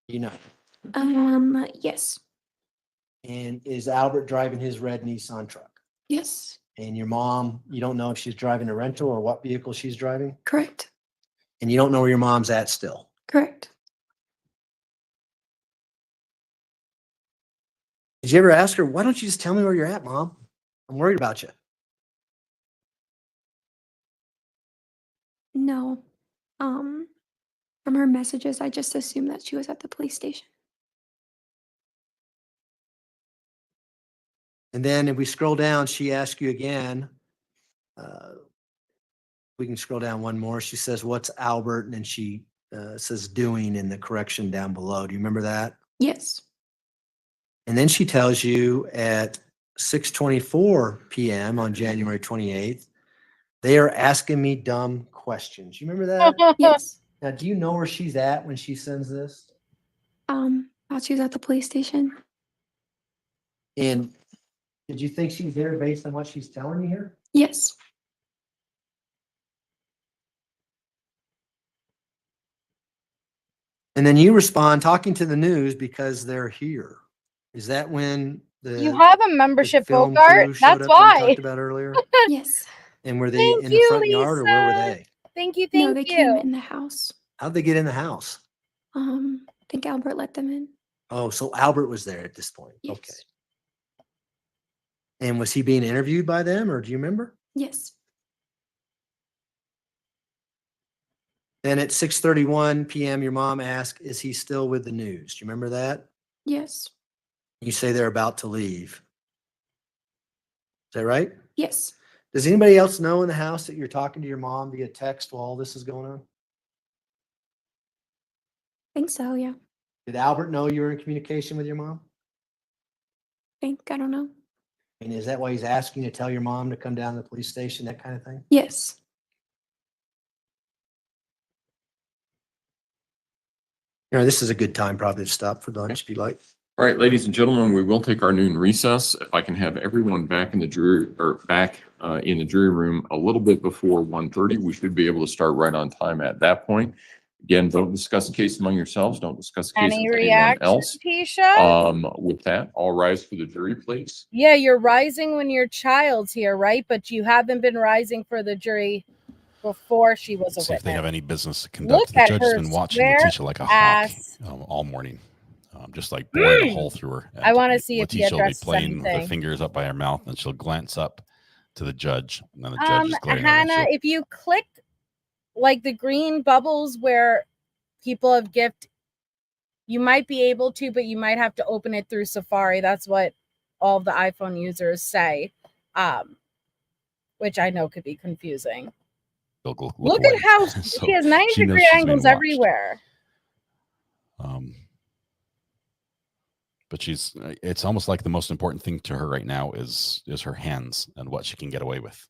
You know. Yes. And is Albert driving his red Nissan truck? Yes. And your mom, you don't know if she's driving a rental or what vehicle she's driving? Correct. And you don't know where your mom's at still? Correct. Did you ever ask her, why don't you just tell me where you're at, Mom? I'm worried about you. No. From her messages, I just assumed that she was at the police station. And then if we scroll down, she asks you again. We can scroll down one more. She says, what's Albert? And then she says doing in the correction down below. Do you remember that? Yes. And then she tells you at 6:24 p.m. on January 28th, they are asking me dumb questions. You remember that? Yes. Now, do you know where she's at when she sends this? Thought she was at the police station. And did you think she's there based on what she's telling you here? Yes. And then you respond talking to the news because they're here. Is that when You have a the membership, film Bogart. crew showed That's up that we why. talked about earlier? Yes. And were they Thank in the you, front yard or where were Lisa. they? Thank you. No, Thank they you. came in the house. How'd they get in the house? I think Albert let them in. Oh, so Albert was there at this point. Yes. Okay. And was he being interviewed by them or do you remember? Yes. Then at 6:31 p.m., your mom asked, is he still with the news? Do you remember that? Yes. You say they're about to leave. Is that right? Yes. Does anybody else know in the house that you're talking to your mom via text while all this is going on? I think so, yeah. Did Albert know you were in communication with your mom? I don't know. And is that why he's asking you to tell your mom to come down to the police station, that kind of thing? Yes. You know, this is a good time probably to stop for lunch if you like. All right, ladies and gentlemen, we will take our noon recess. If I can have everyone back in the jury in the jury room a little bit before 1:30, we should be able to start right on time at that point. Again, don't discuss the case among yourselves. Don't discuss the case Any with anyone reaction, else. Tisha? With that, all rise for the jury, please. Yeah, you're rising when your child's here, right? But you haven't been rising for the jury before she was a See if they have witness. any business to conduct. Look The at judge has her been watching square Letecia like a hawk ass. all morning, just like boring a hole through her. I want to see if he Letecia will be addresses playing with her anything. fingers up by her mouth, and she'll glance up to the judge, and then the judge is glaring at her. Hannah, if you click like the green bubbles where people have gift, you might be able to, but you might have to open it through Safari. That's what all of the iPhone users say, which I know could be confusing. Look at how So she has 90-degree angles everywhere. But it's almost like the most important thing to her right now is her hands and what she can get away with.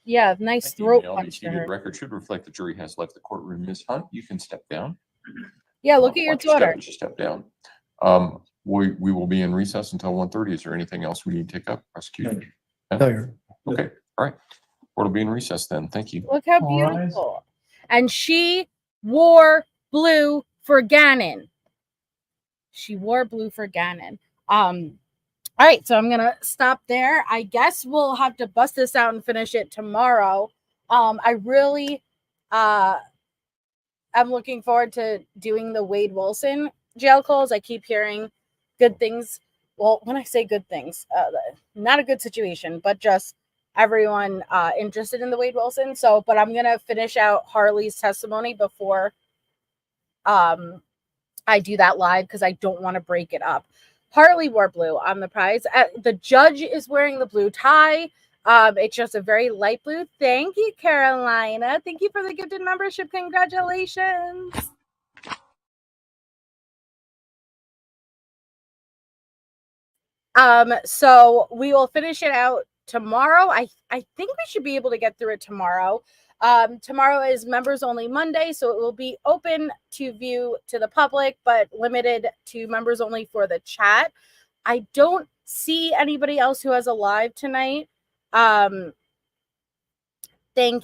Yeah, nice throat punch to The her. record should reflect the jury has left the courtroom. Ms. Hunt, you can step down. Yeah, look at your daughter. Step down. We will be in recess until 1:30. Is there anything else we need to take up? Prosecution? No, Okay, all right. Court will be in recess then. Thank you. Look how beautiful. And she wore blue for Gannon. She wore blue for Gannon. All right, so I'm gonna stop there. I guess we'll have to bust this out and finish it tomorrow. I really I'm looking forward to doing the Wade Wilson jail calls. I keep hearing good things. Well, when I say good things, not a good situation, but just everyone interested in the Wade Wilson. So, but I'm gonna finish out Harley's testimony before I do that live because I don't want to break it up. Harley wore blue on the prize. The judge is wearing the blue tie. It's just a very light blue. Thank you, Carolina. Thank you for the gifted membership. Congratulations. So we will finish it out tomorrow. I think we should be able to get through it tomorrow. Tomorrow is members only Monday, so it will be open to view to the public, but limited to members only for the chat. I don't see anybody else who has a live tonight. Thank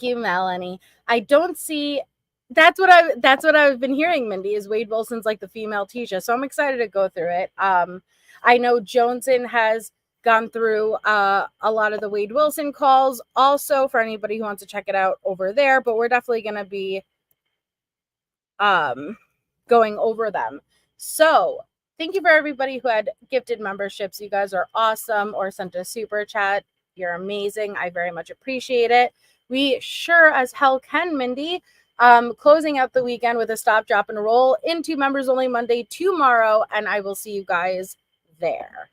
you, Melanie. I don't see. That's what I've been hearing, Mindy, is Wade Wilson's like the female Tisha. So I'm excited to go through it. I know Joneson has gone through a lot of the Wade Wilson calls also for anybody who wants to check it out over there, but we're definitely going to be going over them. So thank you for everybody who had gifted memberships. You guys are awesome, or sent a super chat. You're amazing. I very much appreciate it. We sure as hell can, Mindy. Closing out the weekend with a stop, drop, and roll into members only Monday tomorrow, and I will see you guys there.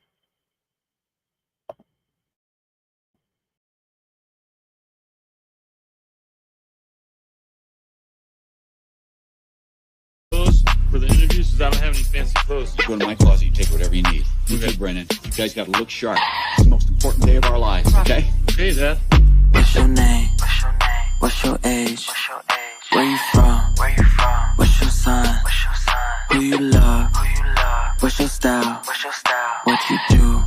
For the interviews, because I don't have any fancy clothes. You go to my closet, you take whatever you need. You too, Brennan. You guys got to look sharp. It's the most important day of our lives, okay? Okay, Dad. What's your name? What's your age? Where you from? What's your sign? Who you love? What's your style? What you do?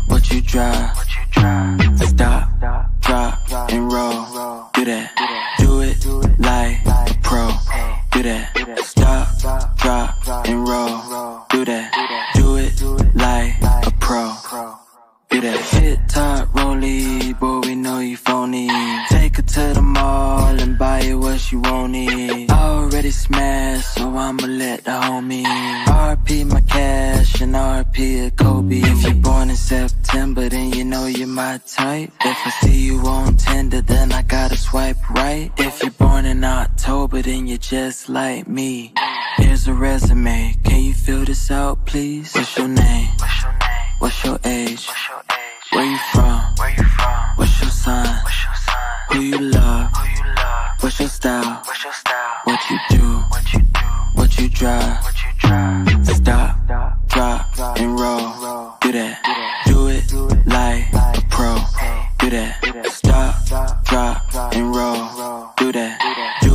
What you drive? Stop, drop, and roll. Do that. Do it like a pro. Do that. Stop, drop, and roll. Do that. Do it like a pro. Do that. Hit top, rollie, boy, we know you phony. Take her to the mall and buy her what she wanted. Already smashed, so I'ma let the homie. RP my cash and RP a Kobe. If you're born in September, then you know you're my type. If I see you on Tinder, then I gotta swipe right. If you're born in October, then you're just like me. Here's a resume, can you fill this out, please? What's your name? What's your age? Where you from? What's your sign? Who you love? What's your style? What you do? What you drive? Stop, drop, and roll. Do that. Do it like a pro. Do that. Stop, drop, and roll. Do that. Do